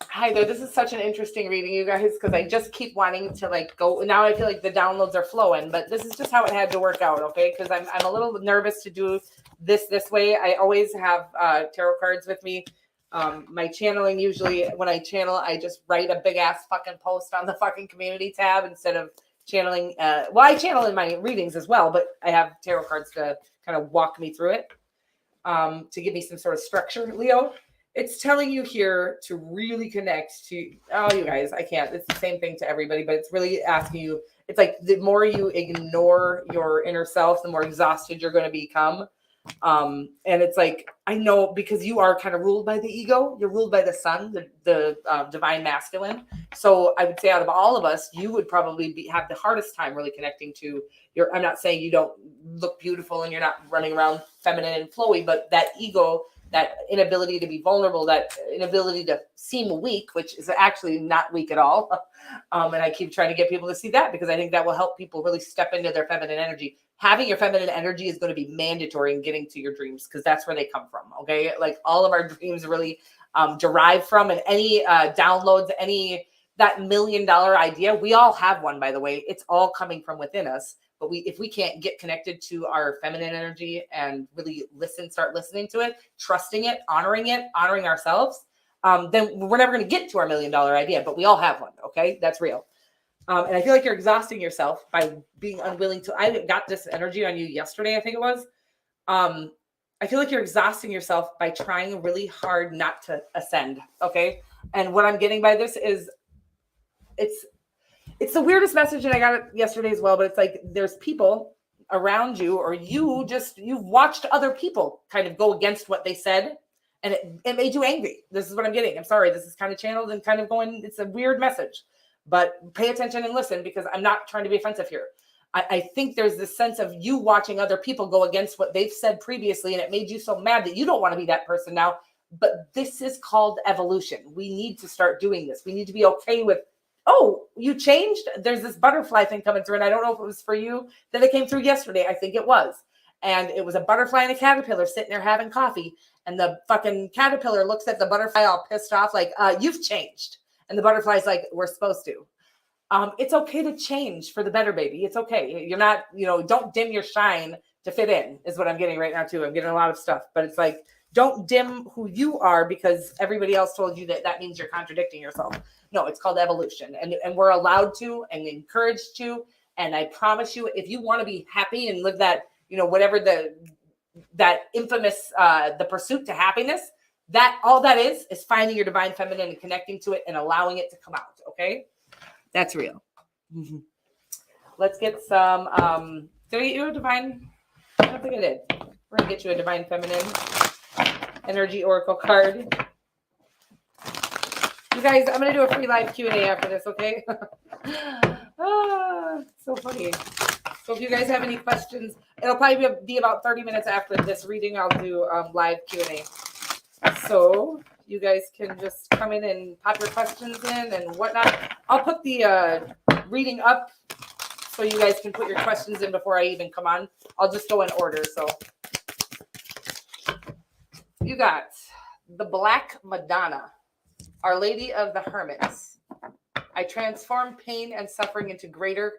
hi there. This is such an interesting reading, you guys, because I just keep wanting to like go. Now I feel like the downloads are flowing, but this is just how it had to work out, okay? Because I'm a little nervous to do this way. I always have tarot cards with me. My channeling, usually when I channel, I just write a big ass fucking post on the fucking community tab instead of channeling. Well, I channel in my readings as well, but I have tarot cards to kind of walk me through it, to give me some sort of structure. Leo, it's telling you here to really connect to, oh, you guys, I can't. It's the same thing to everybody, but it's really asking you, it's like the more you ignore your inner self, the more exhausted you're going to become. And it's like, I know, because you are kind of ruled by the ego, you're ruled by the sun, the divine masculine. So I would say out of all of us, you would probably have the hardest time really connecting to your, I'm not saying you don't look beautiful and you're not running around feminine and flowy, but that ego, that inability to be vulnerable, that inability to seem weak, which is actually not weak at all. And I keep trying to get people to see that, because I think that will help people really step into their feminine energy. Having your feminine energy is going to be mandatory in getting to your dreams, because that's where they come from. Okay. Like all of our dreams really derive from, and any downloads, that $1 million idea, we all have one, by the way. It's all coming from within us. But if we can't get connected to our feminine energy and really start listening to it, trusting it, honoring ourselves, then we're never going to get to our $1 million idea. But we all have one. Okay. That's real. And I feel like you're exhausting yourself by being unwilling to, I got this energy on you yesterday, I think it was. I feel like you're exhausting yourself by trying really hard not to ascend. Okay. And what I'm getting by this is it's the weirdest message, and I got it yesterday as well, but it's like, there's people around you, or you've watched other people kind of go against what they said, and it made you angry. This is what I'm getting. I'm sorry. This is kind of channeled and kind of going, it's a weird message, but pay attention and listen, because I'm not trying to be offensive here. I think there's this sense of you watching other people go against what they've said previously, and it made you so mad that you don't want to be that person now. But this is called evolution. We need to start doing this. We need to be okay with, oh, you changed? There's this butterfly thing coming through, and I don't know if it was for you that it came through yesterday. I think it was. And it was a butterfly and a caterpillar sitting there having coffee, and the fucking caterpillar looks at the butterfly all pissed off, like, you've changed. And the butterfly's like, we're supposed to. It's okay to change for the better, baby. It's okay. You're not, don't dim your shine to fit in, is what I'm getting right now too. I'm getting a lot of stuff, but it's like, don't dim who you are because everybody else told you that means you're contradicting yourself. No, it's called evolution, and we're allowed to and encouraged to. And I promise you, if you want to be happy and live that, whatever that infamous, the pursuit to happiness, that all that is finding your divine feminine and connecting to it and allowing it to come out. Okay. That's real. Mm-hmm. Let's get some, did I get you a divine? I don't think I did. We're going to get you a divine feminine energy oracle card. You guys, I'm going to do a free live Q&A after this, okay? So funny. So if you guys have any questions, it'll probably be about 30 minutes after this reading. I'll do live Q&A. So you guys can just come in and pop your questions in and whatnot. I'll put the reading up so you guys can put your questions in before I even come on. I'll just go in order. So you got the Black Madonna, Our Lady of the Hermits. I transform pain and suffering into greater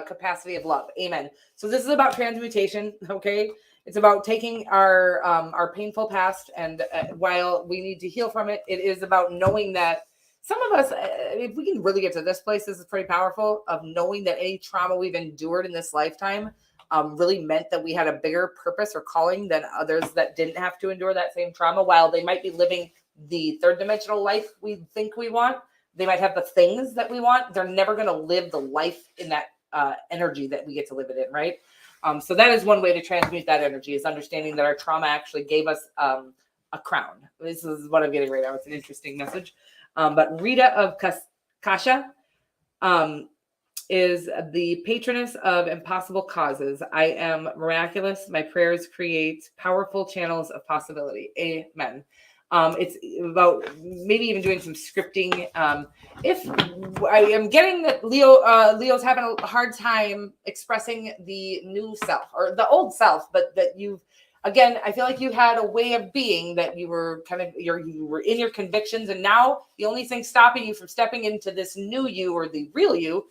capacity of love. Amen. So this is about transmutation, okay? It's about taking our painful past, and while we need to heal from it, it is about knowing that some of us, if we can really get to this place, this is pretty powerful, of knowing that any trauma we've endured in this lifetime really meant that we had a bigger purpose or calling than others that didn't have to endure that same trauma. While they might be living the third dimensional life we think we want, they might have the things that we want. They're never going to live the life in that energy that we get to live it in, right? So that is one way to transmute that energy, is understanding that our trauma actually gave us a crown. This is what I'm getting right now. It's an interesting message. But Rita of Kasha is the patroness of impossible causes. I am miraculous. My prayers create powerful channels of possibility. Amen. It's about maybe even doing some scripting. If I am getting that Leo's having a hard time expressing the new self or the old self, but that you've, again, I feel like you had a way of being that you were kind of, you were in your convictions, and now the only thing stopping you from stepping into this new you, or the real you,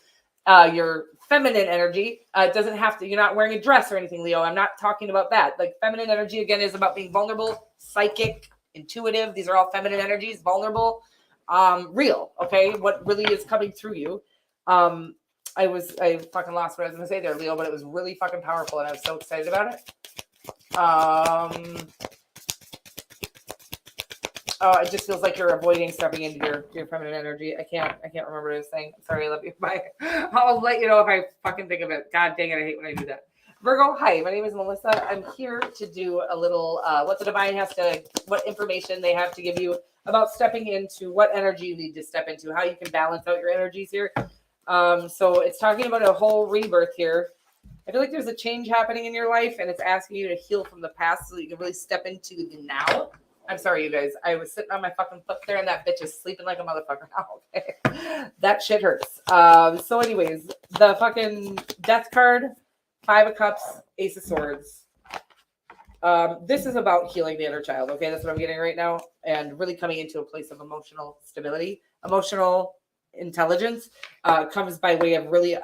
your feminine energy, it doesn't have to, you're not wearing a dress or anything, Leo. I'm not talking about that. Like, feminine energy, again, is about being vulnerable, psychic, intuitive. These are all feminine energies. Vulnerable, real. Okay, what really is coming through you. I fucking lost what I was gonna say there, Leo, but it was really fucking powerful, and I was so excited about it. Oh, it just feels like you're avoiding stepping into your feminine energy. I can't remember what I was saying. Sorry, I love you. Bye. I'll let you know if I fucking think of it. God dang it, I hate when I do that. Virgo, hi, my name is Melissa. I'm here to do a little what the divine what information they have to give you about stepping into what energy you need to step into, how you can balance out your energies here. So it's talking about a whole rebirth here. I feel like there's a change happening in your life, and it's asking you to heal from the past so that you can really step into the now. I'm sorry, you guys. I was sitting on my fucking foot there, and that bitch is sleeping like a motherfucker now. Okay. That shit hurts. So anyways, the fucking death card, 5 of Cups, Ace of Swords. This is about healing the inner child. Okay, that's what I'm getting right now, and really coming into a place of emotional stability, emotional intelligence. Comes by way of really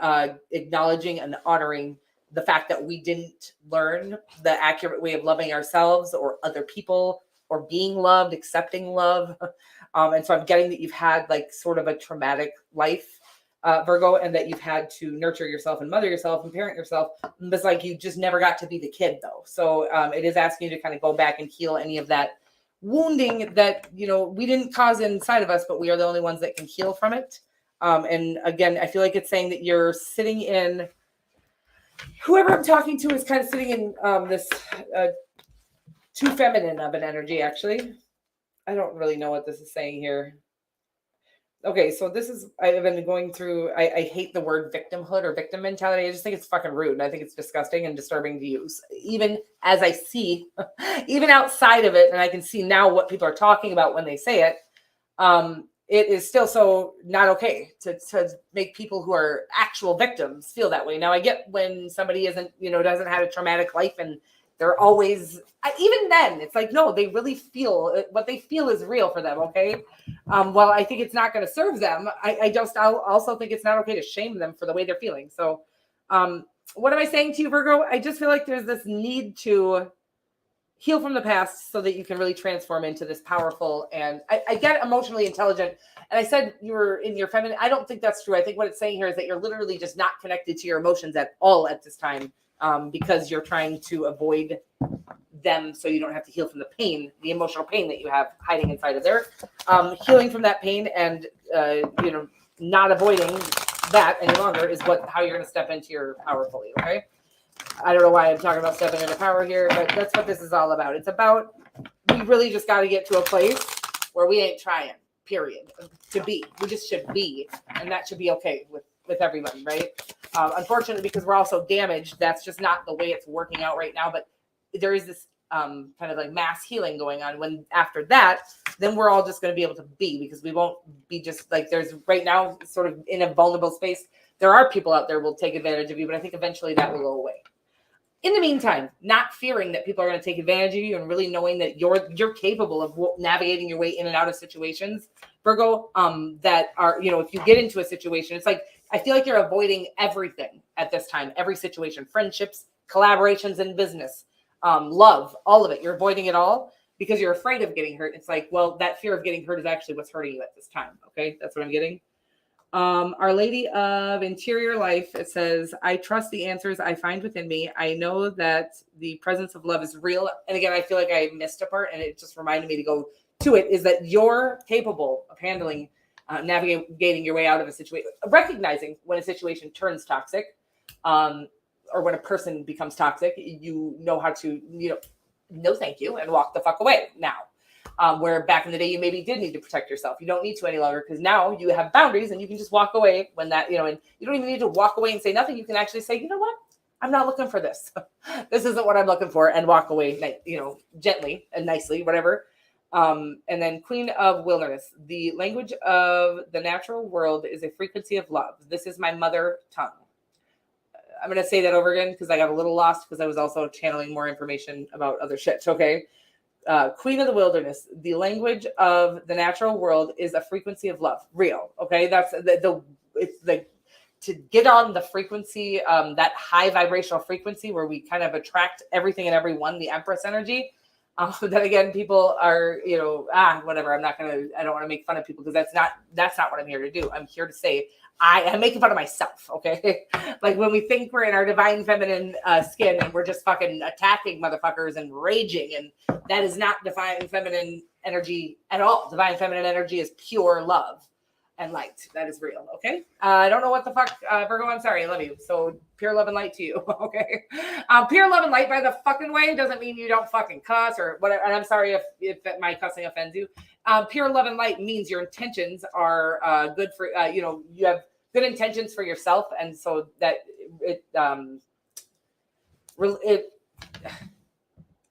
acknowledging and honoring the fact that we didn't learn the accurate way of loving ourselves or other people, or being loved, accepting love. And so I'm getting that you've had like sort of a traumatic life, Virgo, and that you've had to nurture yourself and mother yourself and parent yourself. It's like you just never got to be the kid though. So it is asking you to kind of go back and heal any of that wounding that, we didn't cause inside of us, but we are the only ones that can heal from it. And again, I feel like it's saying that you're sitting in whoever I'm talking to is kind of sitting in this too feminine of an energy, actually. I don't really know what this is saying here. Okay, so this is, I've been going through, I hate the word victimhood or victim mentality. I just think it's fucking rude. And I think it's disgusting and disturbing to use. Even as I see, even outside of it, and I can see now what people are talking about when they say it, it is still so not okay to make people who are actual victims feel that way. Now, I get when somebody isn't, doesn't have a traumatic life and they're always, even then, it's like, no, they really feel, what they feel is real for them, okay? Well, I think it's not going to serve them. I'll also think it's not okay to shame them for the way they're feeling. So what am I saying to you, Virgo? I just feel like there's this need to heal from the past so that you can really transform into this powerful, and I get emotionally intelligent. And I said you were in your feminine. I don't think that's true. I think what it's saying here is that you're literally just not connected to your emotions at all at this time, because you're trying to avoid them so you don't have to heal from the pain, the emotional pain that you have hiding inside of there. Healing from that pain and not avoiding that any longer is how you're going to step into your power fully. Okay. I don't know why I'm talking about stepping into power here, but that's what this is all about. It's about, we really just got to get to a place where we ain't trying, period, to be. We just should be, and that should be okay with everybody, right? Unfortunately, because we're also damaged, that's just not the way it's working out right now. But there is this kind of like mass healing going on. When after that, then we're all just going to be able to be, because we won't be just like, there's right now sort of in a vulnerable space. There are people out there who will take advantage of you, but I think eventually that will go away. In the meantime, not fearing that people are going to take advantage of you and really knowing that you're capable of navigating your way in and out of situations, Virgo, that are, if you get into a situation, it's like, I feel like you're avoiding everything at this time, every situation, friendships, collaborations in business, love, all of it. You're avoiding it all because you're afraid of getting hurt. It's like, well, that fear of getting hurt is actually what's hurting you at this time. Okay. That's what I'm getting. Our Lady of Interior Life, it says, I trust the answers I find within me. I know that the presence of love is real. And again, I feel like I missed a part and it just reminded me to go to it, is that you're capable of handling, navigating your way out of a situation, recognizing when a situation turns toxic, or when a person becomes toxic, you know how to, no thank you, and walk the fuck away now. Where back in the day, you maybe did need to protect yourself. You don't need to any longer, because now you have boundaries and you can just walk away when that, and you don't even need to walk away and say nothing. You can actually say, you know what? I'm not looking for this. This isn't what I'm looking for, and walk away, gently and nicely, whatever. And then Queen of Wilderness, the language of the natural world is a frequency of love. This is my mother tongue. I'm going to say that over again because I got a little lost because I was also channeling more information about other shit. Okay. Queen of the Wilderness, the language of the natural world is a frequency of love. Real. Okay. That's it's the, to get on the frequency, that high vibrational frequency where we kind of attract everything and everyone, the Empress energy. Then again, people are, whatever. I don't want to make fun of people because that's not what I'm here to do. I'm here to say, I'm making fun of myself. Okay. Like when we think we're in our divine feminine skin and we're just fucking attacking motherfuckers and raging. And that is not divine feminine energy at all. Divine feminine energy is pure love and light. That is real. Okay. I don't know what the fuck, Virgo, I'm sorry. I love you. So pure love and light to you. Okay. Pure love and light, by the fucking way, doesn't mean you don't fucking cuss or whatever. And I'm sorry if my cussing offends you. Pure love and light means your intentions are good for, you have good intentions for yourself. And so that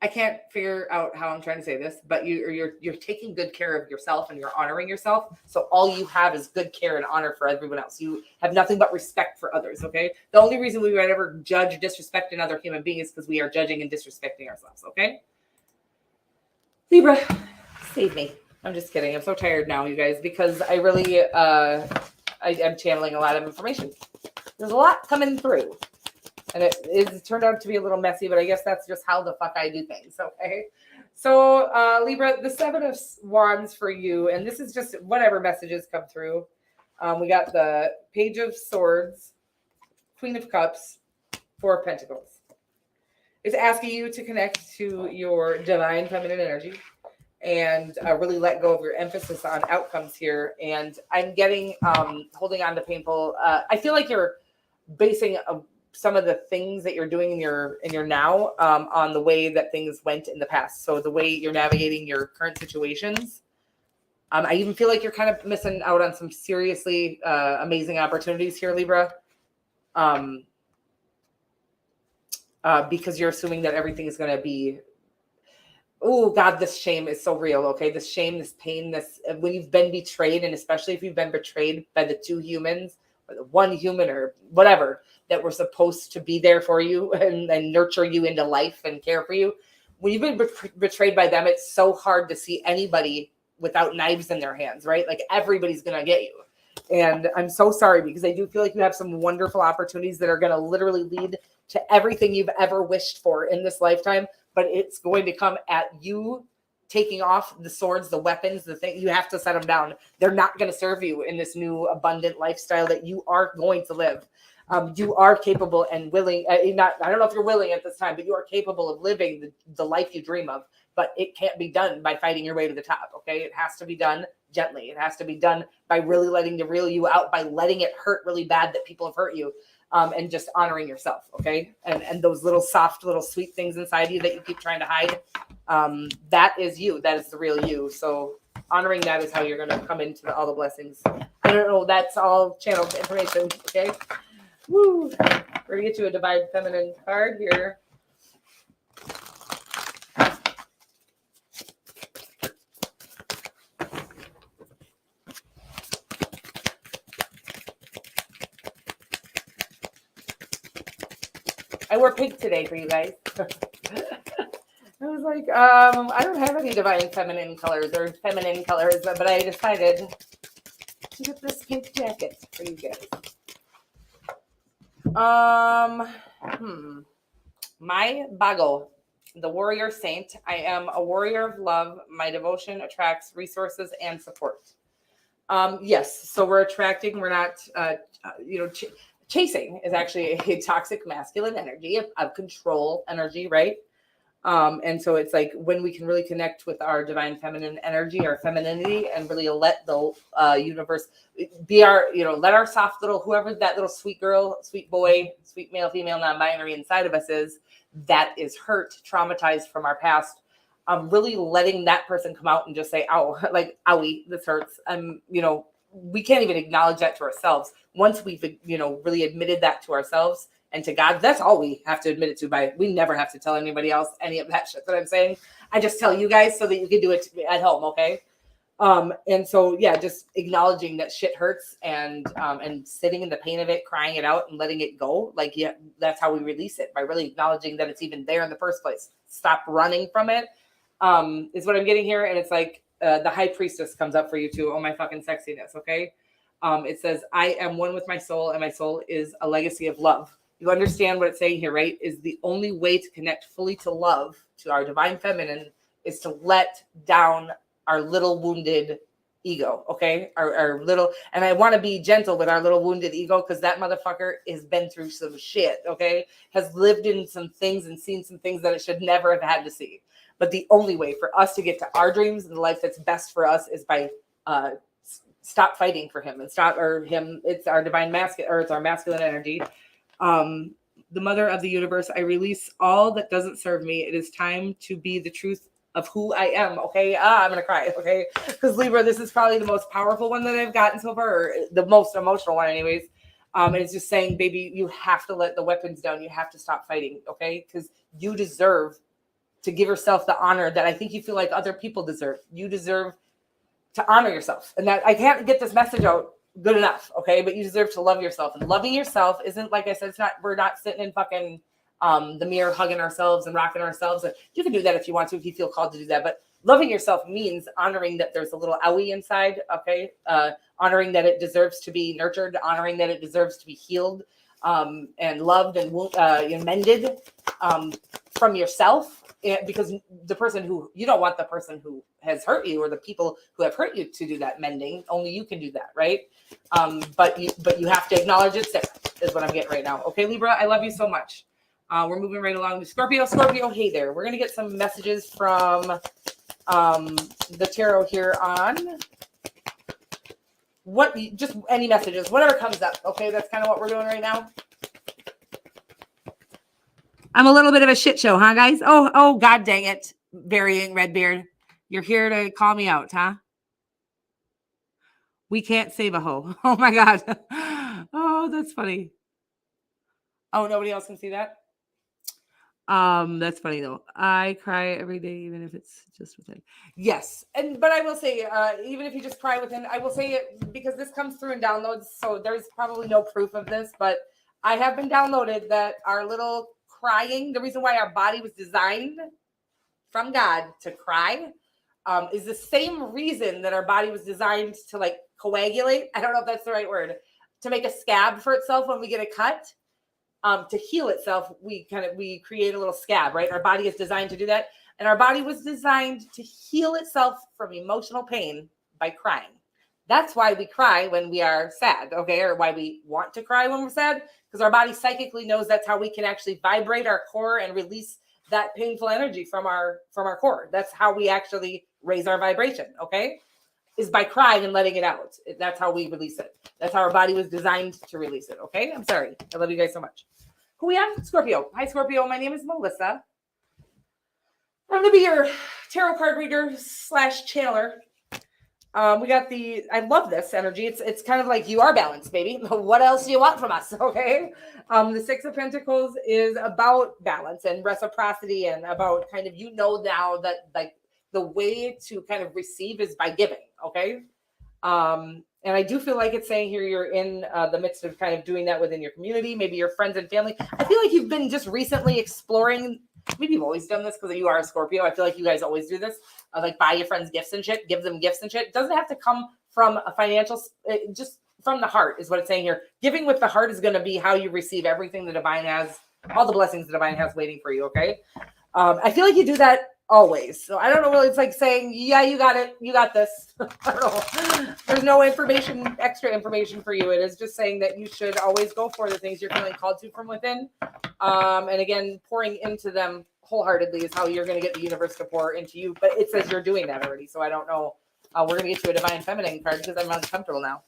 I can't figure out how I'm trying to say this, but you're taking good care of yourself and you're honoring yourself. So all you have is good care and honor for everyone else. You have nothing but respect for others. Okay. The only reason we would ever judge, disrespect another human being is because we are judging and disrespecting ourselves. Okay. Libra, save me. I'm just kidding. I'm so tired now, you guys, because I really, I'm channeling a lot of information. There's a lot coming through. And it turned out to be a little messy, but I guess that's just how the fuck I do things. Okay. So, Libra, the 7 of Wands for you. And this is just whatever messages come through. We got the Page of Swords, Queen of Cups, 4 of Pentacles. It's asking you to connect to your divine feminine energy and really let go of your emphasis on outcomes here. And I'm getting, holding on to painful. I feel like you're basing some of the things that you're doing in your now on the way that things went in the past. So the way you're navigating your current situations. I even feel like you're kind of missing out on some seriously amazing opportunities here, Libra. Because you're assuming that everything is going to be, oh God, this shame is so real. Okay. This shame, this pain, this, when you've been betrayed, and especially if you've been betrayed by the two humans or the one human or whatever that were supposed to be there for you and nurture you into life and care for you. When you've been betrayed by them, it's so hard to see anybody without knives in their hands, right? Like everybody's going to get you. And I'm so sorry, because I do feel like you have some wonderful opportunities that are going to literally lead to everything you've ever wished for in this lifetime. But it's going to come at you taking off the swords, the weapons, the thing. You have to set them down. They're not going to serve you in this new abundant lifestyle that you are going to live. You are capable and willing. I don't know if you're willing at this time, but you are capable of living the life you dream of. But it can't be done by fighting your way to the top, okay? It has to be done gently. It has to be done by really letting the real you out, by letting it hurt really bad that people have hurt you, and just honoring yourself, okay? And those little soft, little sweet things inside you that you keep trying to hide, that is you. That is the real you. So honoring that is how you're going to come into all the blessings. I don't know. That's all channeled information, okay? Woo! We're going to get you a Divine Feminine card here. I wore pink today for you guys. I was like, I don't have any Divine Feminine colors or feminine colors, but I decided to get this pink jacket for you guys. My Bago, the warrior saint. I am a warrior of love. My devotion attracts resources and support. Yes, so we're attracting. We're not, chasing is actually a toxic masculine energy of control energy, right? And so it's like when we can really connect with our divine feminine energy, our femininity, and really let the universe be our, let our soft little, whoever that little sweet girl, sweet boy, sweet male, female, non-binary inside of us is, that is hurt, traumatized from our past. Really letting that person come out and just say, ow, like, owie, this hurts. We can't even acknowledge that to ourselves. Once we've, really admitted that to ourselves and to God, that's all we have to admit it to. We never have to tell anybody else any of that shit that I'm saying. I just tell you guys so that you can do it at home, okay? And so, yeah, just acknowledging that shit hurts and sitting in the pain of it, crying it out and letting it go. Like, yeah, that's how we release it, by really acknowledging that it's even there in the first place. Stop running from it, is what I'm getting here. And it's like, the high priestess comes up for you too. Oh, my fucking sexiness. Okay. It says, I am one with my soul, and my soul is a legacy of love. You understand what it's saying here, right? Is the only way to connect fully to love, to our divine feminine, is to let down our little wounded ego. Okay. Our little, and I want to be gentle with our little wounded ego, because that motherfucker has been through some shit. Okay. Has lived in some things and seen some things that it should never have had to see. But the only way for us to get to our dreams and the life that's best for us is by stop fighting for him and it's our divine masculine, or it's our masculine energy. The mother of the universe, I release all that doesn't serve me. It is time to be the truth of who I am. Okay. I'm going to cry. Okay. Because Libra, this is probably the most powerful one that I've gotten so far, or the most emotional one anyways. And it's just saying, baby, you have to let the weapons down. You have to stop fighting. Okay. Because you deserve to give yourself the honor that I think you feel like other people deserve. You deserve to honor yourself. And that I can't get this message out good enough. Okay. But you deserve to love yourself, and loving yourself isn't, like I said, we're not sitting in fucking, the mirror, hugging ourselves and rocking ourselves. You can do that if you want to, if you feel called to do that. But loving yourself means honoring that there's a little owie inside. Okay. Honoring that it deserves to be nurtured, honoring that it deserves to be healed, and loved and mended, from yourself. Because the person who, you don't want the person who has hurt you, or the people who have hurt you, to do that mending. Only you can do that, right? But you have to acknowledge it's there, is what I'm getting right now. Okay, Libra, I love you so much. We're moving right along to Scorpio. Scorpio, hey there. We're gonna get some messages from the tarot here on just any messages, whatever comes up. Okay, that's kind of what we're doing right now. I'm a little bit of a shit show, huh, guys? Oh, God dang it. Varying Redbeard. You're here to call me out, huh? We can't save a hoe. Oh, my God. Oh, that's funny. Oh, nobody else can see that? That's funny though. I cry every day, even if it's just within. Yes. But I will say, even if you just cry within, I will say it because this comes through in downloads. So there's probably no proof of this, but I have been downloaded that our little crying, the reason why our body was designed from God to cry, is the same reason that our body was designed to like coagulate. I don't know if that's the right word, to make a scab for itself when we get a cut. To heal itself, we create a little scab, right? Our body is designed to do that. And our body was designed to heal itself from emotional pain by crying. That's why we cry when we are sad, okay? Or why we want to cry when we're sad, because our body psychically knows that's how we can actually vibrate our core and release that painful energy from our core. That's how we actually raise our vibration, okay? Is by crying and letting it out. That's how we release it. That's how our body was designed to release it, okay? I'm sorry. I love you guys so much. Who we have? Scorpio. Hi, Scorpio. My name is Melissa. I'm going to be your tarot card reader / channeler. We got I love this energy. It's kind of like you are balanced, baby. What else do you want from us? Okay. The Six of Pentacles is about balance and reciprocity and about kind of, now that like the way to kind of receive is by giving. Okay. And I do feel like it's saying here you're in the midst of kind of doing that within your community, maybe your friends and family. I feel like you've been just recently exploring. Maybe you've always done this because you are a Scorpio. I feel like you guys always do this. Like buy your friends gifts and shit, give them gifts and shit. It doesn't have to come from a financial, just from the heart is what it's saying here. Giving with the heart is going to be how you receive everything the divine has, all the blessings the divine has waiting for you. Okay. I feel like you do that always. So I don't know what it's like saying, yeah, you got it. You got this. I don't know. There's no extra information for you. It is just saying that you should always go for the things you're feeling called to from within. And again, pouring into them wholeheartedly is how you're going to get the universe to pour into you. But it says you're doing that already. So I don't know. We're going to get you a divine feminine card because I'm uncomfortable now.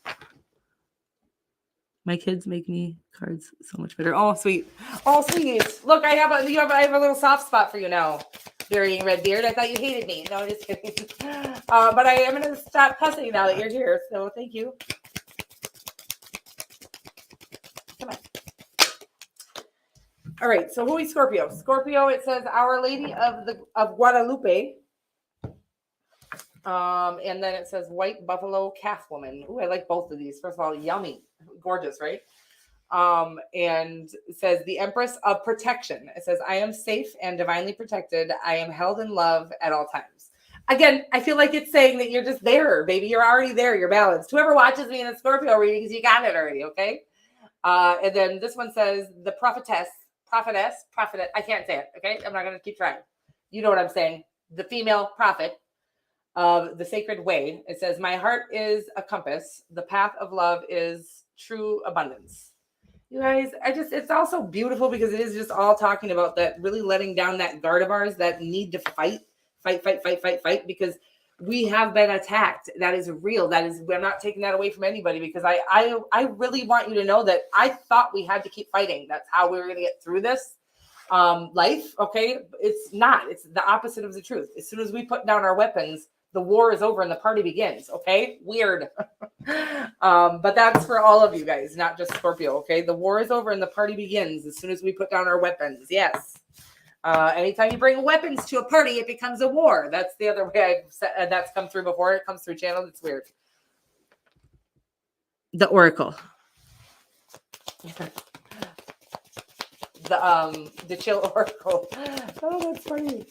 My kids make me cards so much better. Oh, sweet. Oh, sweet. Look, I have a little soft spot for you now. Varying Redbeard. I thought you hated me. No, just kidding. But I am going to stop cussing now that you're here. So thank you. Come on. All right. So who is Scorpio? Scorpio, it says Our Lady of Guadalupe. And then it says White Buffalo Calf Woman. Ooh, I like both of these. First of all, yummy. Gorgeous, right? And it says the Empress of Protection. It says, I am safe and divinely protected. I am held in love at all times. Again, I feel like it's saying that you're just there, baby. You're already there. You're balanced. Whoever watches me in the Scorpio readings, you got it already, okay? And then this one says the prophetess. I can't say it, okay? I'm not going to keep trying. You know what I'm saying. The female prophet of the sacred way. It says, my heart is a compass. The path of love is true abundance. You guys, it's also beautiful because it is just all talking about that, really letting down that guard of ours, that need to fight, because we have been attacked. That is real. We're not taking that away from anybody because I really want you to know that I thought we had to keep fighting. That's how we were going to get through this life. Okay. It's not, it's the opposite of the truth. As soon as we put down our weapons, the war is over and the party begins. Okay. Weird. But that's for all of you guys, not just Scorpio. Okay. The war is over and the party begins as soon as we put down our weapons. Yes. Anytime you bring weapons to a party, it becomes a war. That's the other way I've said, that's come through before. It comes through channel. It's weird. The Oracle. The Chill Oracle. Oh, that's funny.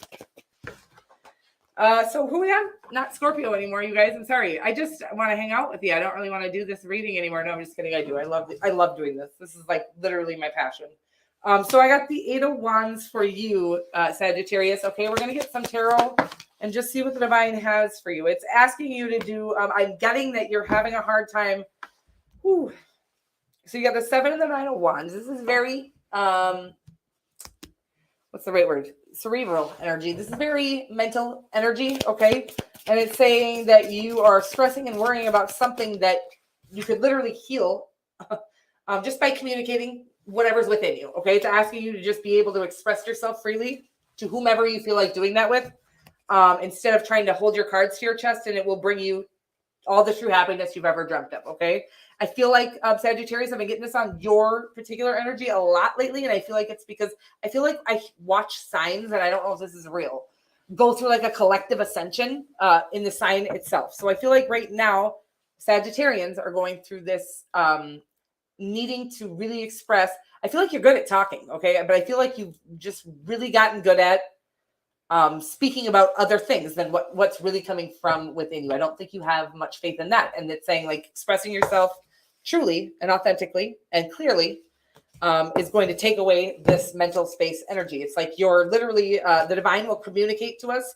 So who we have? Not Scorpio anymore, you guys. I'm sorry. I just want to hang out with you. I don't really want to do this reading anymore. No, I'm just kidding. I do. I love doing this. This is like literally my passion. So I got the 8 of Wands for you, Sagittarius. Okay, we're going to get some tarot and just see what the divine has for you. It's asking you to do, I'm getting that you're having a hard time. Whew. So you got the 7 and the 9 of Wands. This is very, what's the right word? Cerebral energy. This is very mental energy, okay? And it's saying that you are stressing and worrying about something that you could literally heal just by communicating whatever's within you. Okay. It's asking you to just be able to express yourself freely to whomever you feel like doing that with, instead of trying to hold your cards to your chest, and it will bring you all the true happiness you've ever dreamt of. Okay. I feel like Sagittarius, I've been getting this on your particular energy a lot lately. And I feel like it's because I feel like I watch signs, and I don't know if this is real, go through like a collective ascension in the sign itself. So I feel like right now, Sagittarians are going through this needing to really express. I feel like you're good at talking. Okay. But I feel like you've just really gotten good at speaking about other things than what's really coming from within you. I don't think you have much faith in that. And it's saying like expressing yourself truly and authentically and clearly is going to take away this mental space energy. It's like you're literally, the divine will communicate to us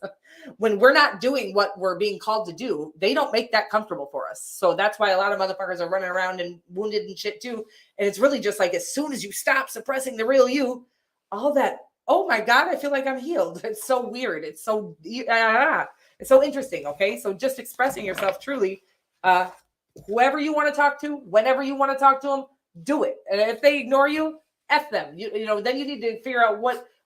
when we're not doing what we're being called to do. They don't make that comfortable for us. So that's why a lot of motherfuckers are running around and wounded and shit too. And it's really just like, as soon as you stop suppressing the real you, all that, oh my God, I feel like I'm healed. It's so weird. It's so interesting. Okay. So just expressing yourself truly, whoever you want to talk to, whenever you want to talk to them, do it. And if they ignore you, F them. You know, then you need to figure out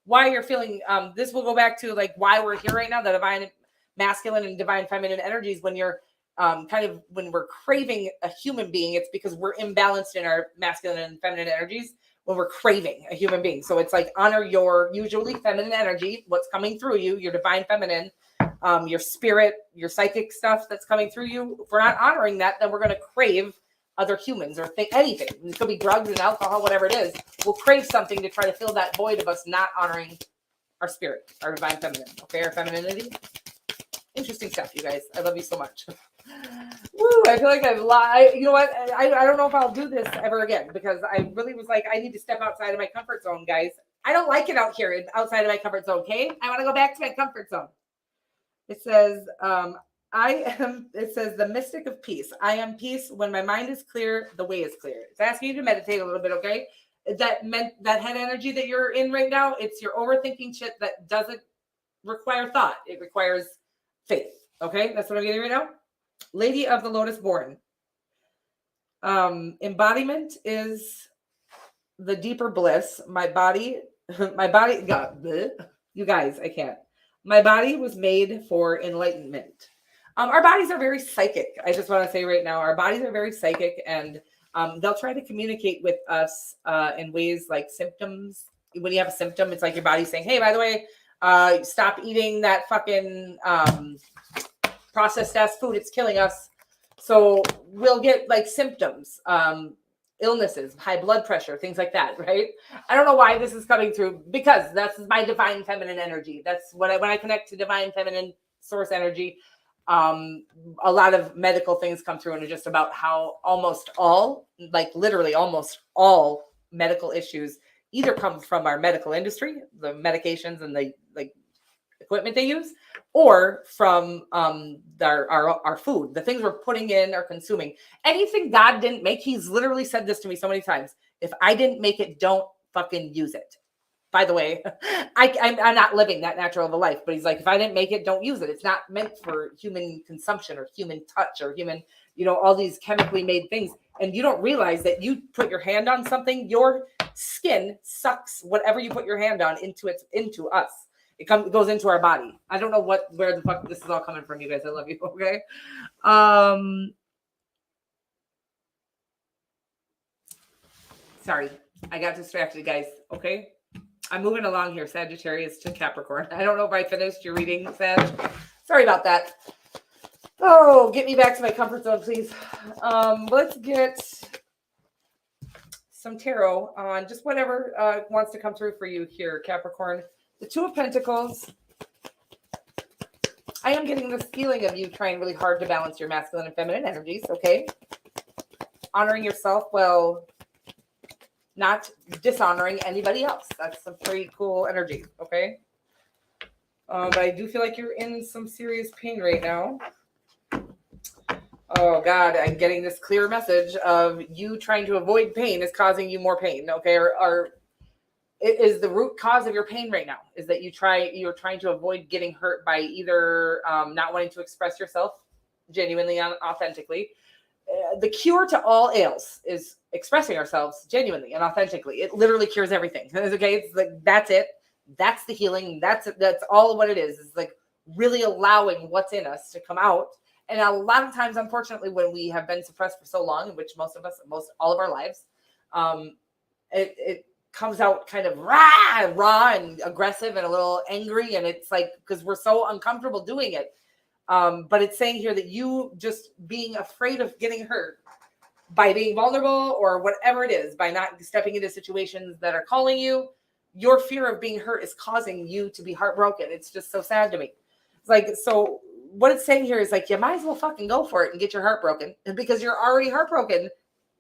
why you're feeling, this will go back to like why we're here right now, the divine masculine and divine feminine energies. When you're when we're craving a human being, it's because we're imbalanced in our masculine and feminine energies when we're craving a human being. So it's like honor your usually feminine energy, what's coming through you, your divine feminine, your spirit, your psychic stuff that's coming through you. If we're not honoring that, then we're going to crave other humans or anything. It could be drugs and alcohol, whatever it is. We'll crave something to try to fill that void of us not honoring our spirit, our divine feminine, okay, our femininity. Interesting stuff, you guys. I love you so much. Woo, I feel like I've lied. You know what? I don't know if I'll do this ever again, because I really was like, I need to step outside of my comfort zone, guys. I don't like it out here outside of my comfort zone, okay? I want to go back to my comfort zone. It says, it says the mystic of peace. I am peace. When my mind is clear, the way is clear. It's asking you to meditate a little bit, okay? That head energy that you're in right now, it's your overthinking shit that doesn't require thought. It requires faith, okay? That's what I'm getting right now. Lady of the Lotus born. Embodiment is the deeper bliss. My body, God, bleh. You guys, I can't. My body was made for enlightenment. Our bodies are very psychic. I just want to say right now, our bodies are very psychic, and they'll try to communicate with us in ways like symptoms. When you have a symptom, it's like your body's saying, hey, by the way, stop eating that fucking processed fast food. It's killing us. So we'll get like symptoms, illnesses, high blood pressure, things like that, right? I don't know why this is coming through, because that's my divine feminine energy. That's when I connect to divine feminine source energy, a lot of medical things come through, and it's just about how almost all, like literally almost all medical issues either come from our medical industry, the medications and the like equipment they use, or from our food, the things we're putting in or consuming. Anything God didn't make, he's literally said this to me so many times. If I didn't make it, don't fucking use it. By the way, I'm not living that natural of a life, but he's like, if I didn't make it, don't use it. It's not meant for human consumption or human touch or human, all these chemically made things. And you don't realize that you put your hand on something, your skin sucks whatever you put your hand on into us. It goes into our body. I don't know where the fuck this is all coming from, you guys. I love you. Okay. Sorry, I got distracted, guys. Okay. I'm moving along here, Sagittarius to Capricorn. I don't know if I finished your reading, Sag. Sorry about that. Oh, get me back to my comfort zone, please. Let's get some tarot on just whatever wants to come through for you here, Capricorn. The Two of Pentacles. I am getting this feeling of you trying really hard to balance your masculine and feminine energies, okay? Honoring yourself while not dishonoring anybody else. That's some pretty cool energy, okay? But I do feel like you're in some serious pain right now. Oh, God, I'm getting this clear message of you trying to avoid pain is causing you more pain, okay? Or it is the root cause of your pain right now, is that you're trying to avoid getting hurt by either not wanting to express yourself genuinely and authentically, the cure to all ails is expressing ourselves genuinely and authentically. It literally cures everything. Okay, it's like that's it. That's the healing. That's all what it is. It's like really allowing what's in us to come out. And a lot of times, unfortunately, when we have been suppressed for so long, in which most of us, all of our lives, it comes out kind of raw and aggressive and a little angry. And it's like, because we're so uncomfortable doing it. But it's saying here that you just being afraid of getting hurt by being vulnerable or whatever it is, by not stepping into situations that are calling you, your fear of being hurt is causing you to be heartbroken. It's just so sad to me. It's like, so what it's saying here is like, you might as well fucking go for it and get your heart broken, because you're already heartbroken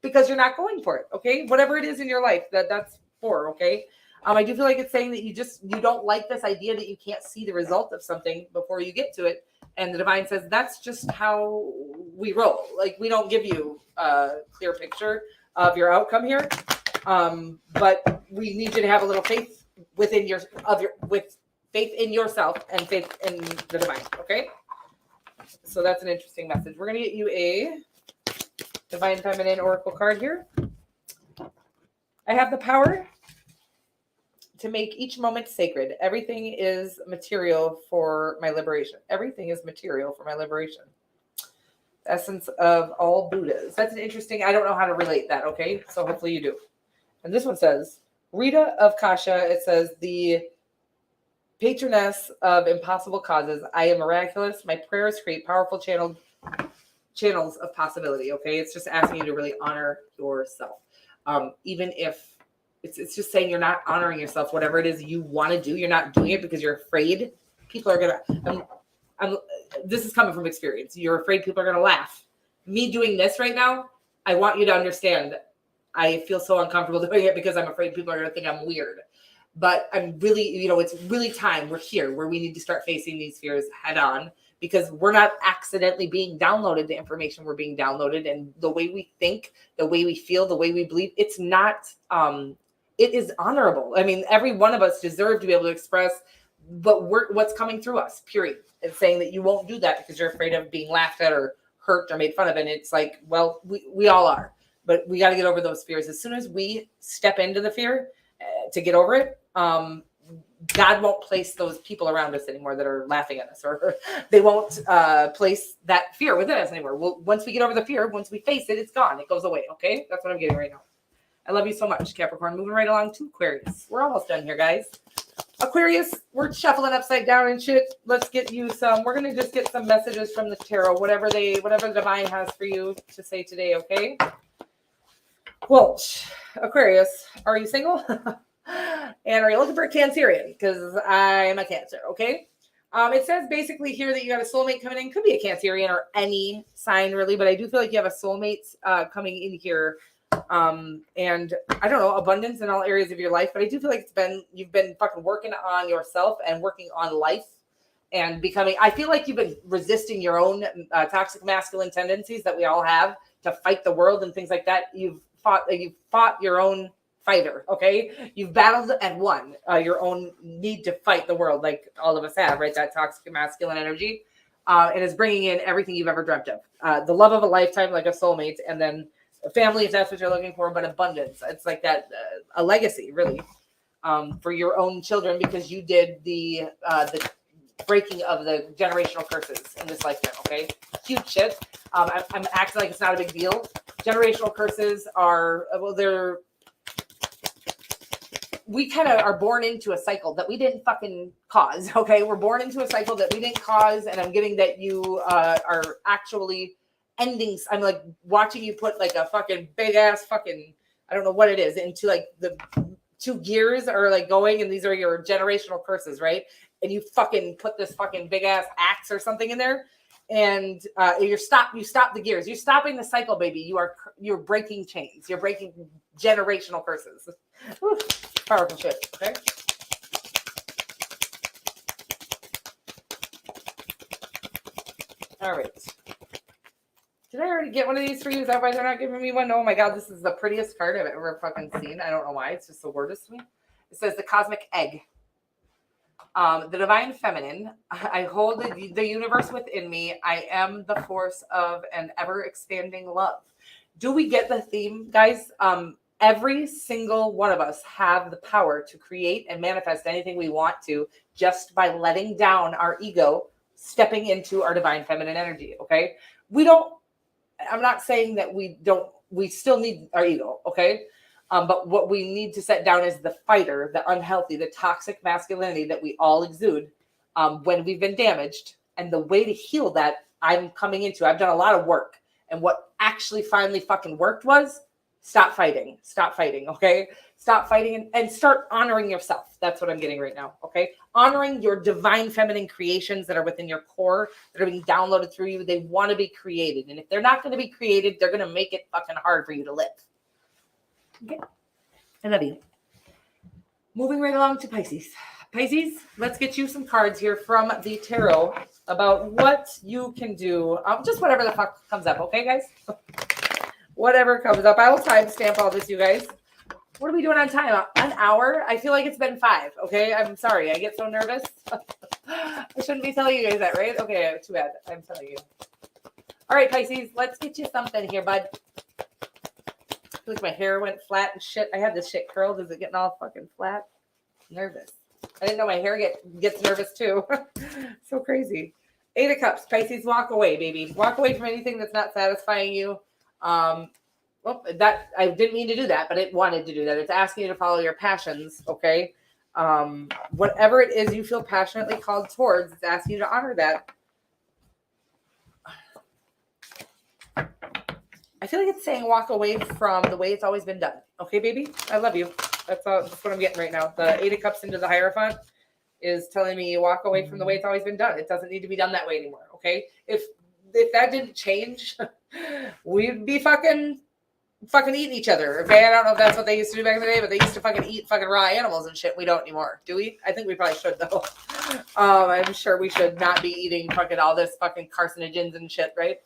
because you're not going for it. Okay. Whatever it is in your life that's for. Okay. I do feel like it's saying that you don't like this idea that you can't see the result of something before you get to it. And the divine says, that's just how we roll. Like, we don't give you a clear picture of your outcome here. But we need you to have a little faith with faith in yourself and faith in the divine. Okay. So that's an interesting message. We're going to get you a Divine Feminine Oracle card here. I have the power to make each moment sacred. Everything is material for my liberation. Everything is material for my liberation. The essence of all Buddhas. That's an interesting, I don't know how to relate that, okay? So hopefully you do. And this one says, Rita of Kasha, it says, the patroness of impossible causes. I am miraculous. My prayers create powerful channels of possibility, okay? It's just asking you to really honor yourself. Even if it's just saying you're not honoring yourself, whatever it is you want to do, you're not doing it because you're afraid people are going to, this is coming from experience. You're afraid people are going to laugh. Me doing this right now, I want you to understand, I feel so uncomfortable doing it because I'm afraid people are going to think I'm weird. But I'm really, it's really time. We're here where we need to start facing these fears head on, because we're not accidentally being downloaded the information we're being downloaded, and the way we think, the way we feel, the way we believe, it's not, it is honorable. I mean, every one of us deserve to be able to express what's coming through us, period. It's saying that you won't do that because you're afraid of being laughed at or hurt or made fun of. And it's like, well, we all are, but we got to get over those fears. As soon as we step into the fear to get over it, God won't place those people around us anymore that are laughing at us, or they won't place that fear within us anymore. Well, once we get over the fear, once we face it, it's gone. It goes away. Okay. That's what I'm getting right now. I love you so much, Capricorn. Moving right along to Aquarius. We're almost done here, guys. Aquarius, we're shuffling upside down and shit. Let's get you some. We're going to just get some messages from the tarot, whatever the divine has for you to say today. Okay. Well, Aquarius, are you single? And are you looking for a Cancerian? Because I'm a Cancer, okay? It says basically here that you got a soulmate coming in. Could be a Cancerian or any sign, really, but I do feel like you have a soulmate coming in here. And I don't know, abundance in all areas of your life, but I do feel like you've been fucking working on yourself and working on life and becoming, I feel like you've been resisting your own toxic masculine tendencies that we all have to fight the world and things like that. You've fought your own fighter, okay? You've battled and won your own need to fight the world, like all of us have, right? That toxic masculine energy. And is bringing in everything you've ever dreamt of. The love of a lifetime, like a soulmate, and then a family, if that's what you're looking for, but abundance. It's like that, a legacy, really, for your own children, because you did the breaking of the generational curses in this lifetime, okay? Huge shit. I'm acting like it's not a big deal. Generational curses are, we kind of are born into a cycle that we didn't fucking cause, okay? We're born into a cycle that we didn't cause, and I'm getting that you are actually ending. I'm like watching you put like a fucking big ass fucking, I don't know what it is, into like the two gears are like going, and these are your generational curses, right? And you fucking put this fucking big ass axe or something in there, and you stop the gears. You're stopping the cycle, baby. You're breaking chains. You're breaking generational curses. Whew, powerful shit. Okay. All right. Did I already get one of these for you? Is that why they're not giving me one? Oh my God, this is the prettiest card I've ever fucking seen. I don't know why. It's just the weirdest to me. It says the cosmic egg. The divine feminine, I hold the universe within me. I am the force of an ever expanding love. Do we get the theme, guys? Every single one of us have the power to create and manifest anything we want to just by letting down our ego, stepping into our divine feminine energy. Okay. I'm not saying that we still need our ego. Okay. But what we need to set down is the fighter, the unhealthy, the toxic masculinity that we all exude when we've been damaged. And the way to heal that, I've done a lot of work. And what actually finally fucking worked was stop fighting. Okay? Stop fighting and start honoring yourself. That's what I'm getting right now. Okay? Honoring your divine feminine creations that are within your core, that are being downloaded through you. They want to be created. And if they're not going to be created, they're going to make it fucking hard for you to live. Okay. I love you. Moving right along to Pisces. Pisces, let's get you some cards here from the tarot about what you can do. Just whatever the fuck comes up. Okay, guys? Whatever comes up. I will timestamp all this, you guys. What are we doing on time? An hour? I feel like it's been 5. Okay, I'm sorry. I get so nervous. I shouldn't be telling you guys that, right? Okay, too bad. I'm telling you. All right, Pisces, let's get you something here, bud. I feel like my hair went flat and shit. I had this shit curled. Is it getting all fucking flat? Nervous. I didn't know my hair gets nervous too. So crazy. 8 of Cups. Pisces, walk away, baby. Walk away from anything that's not satisfying you. That I didn't mean to do that, but it wanted to do that. It's asking you to follow your passions, okay? Whatever it is you feel passionately called towards, it's asking you to honor that. I feel like it's saying walk away from the way it's always been done. Okay, baby? I love you. That's what I'm getting right now. The 8 of Cups into the Hierophant is telling me walk away from the way it's always been done. It doesn't need to be done that way anymore, okay? If that didn't change, we'd be fucking eating each other, okay? I don't know if that's what they used to do back in the day, but they used to fucking eat fucking raw animals and shit. We don't anymore, do we? I think we probably should, though. I'm sure we should not be eating fucking all this fucking carcinogens and shit, right?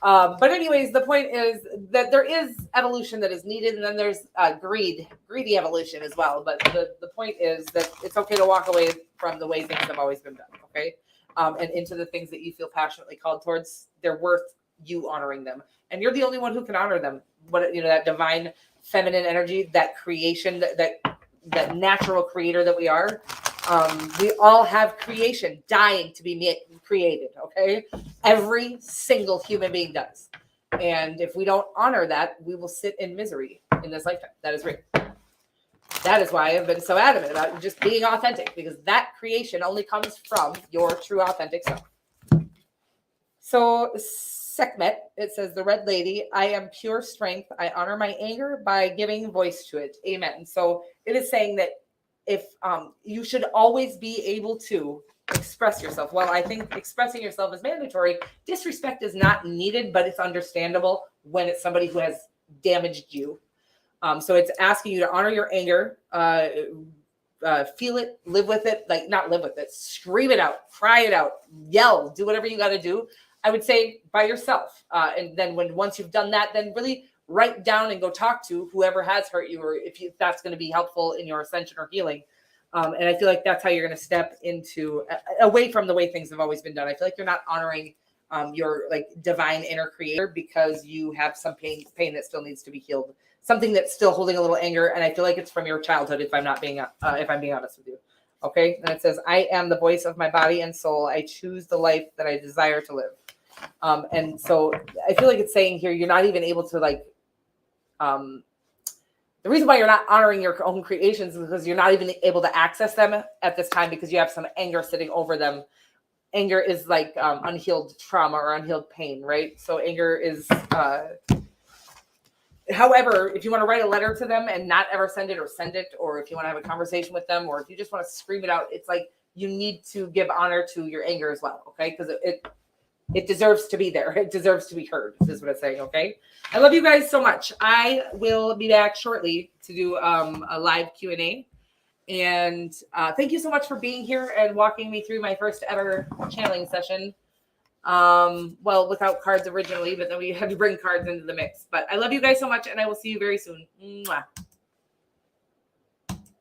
But anyways, the point is that there is evolution that is needed, and then there's greedy evolution as well. But the point is that it's okay to walk away from the way things have always been done, okay? And into the things that you feel passionately called towards. They're worth you honoring them, and you're the only one who can honor them. That divine feminine energy, that creation, that natural creator that we are. We all have creation dying to be created, okay? Every single human being does. And if we don't honor that, we will sit in misery in this lifetime. That is real. That is why I've been so adamant about just being authentic, because that creation only comes from your true authentic self. So Sekhmet, it says, the Red Lady, I am pure strength. I honor my anger by giving voice to it. Amen. So it is saying that if you should always be able to express yourself. Well, I think expressing yourself is mandatory. Disrespect is not needed, but it's understandable when it's somebody who has damaged you. So it's asking you to honor your anger, feel it, live with it, not live with it, scream it out, cry it out, yell, do whatever you got to do. I would say by yourself. And then once you've done that, then really write down and go talk to whoever has hurt you, or if that's going to be helpful in your ascension or healing. And I feel like that's how you're going to step into away from the way things have always been done. I feel like you're not honoring your divine inner creator because you have some pain that still needs to be healed, something that's still holding a little anger. And I feel like it's from your childhood. If I'm being honest with you. Okay. And it says, I am the voice of my body and soul. I choose the life that I desire to live. And so I feel like it's saying here, you're not even able to the reason why you're not honoring your own creations is because you're not even able to access them at this time because you have some anger sitting over them. Anger is unhealed trauma or unhealed pain, right? So anger is, however, if you want to write a letter to them and not ever send it, or if you want to have a conversation with them, or if you just want to scream it out, it's like you need to give honor to your anger as well, okay? Because it deserves to be there. It deserves to be heard, is what it's saying, okay? I love you guys so much. I will be back shortly to do a live Q&A. And thank you so much for being here and walking me through my first ever channeling session. Well, without cards originally, but then we had to bring cards into the mix. But I love you guys so much, and I will see you very soon. Mwah.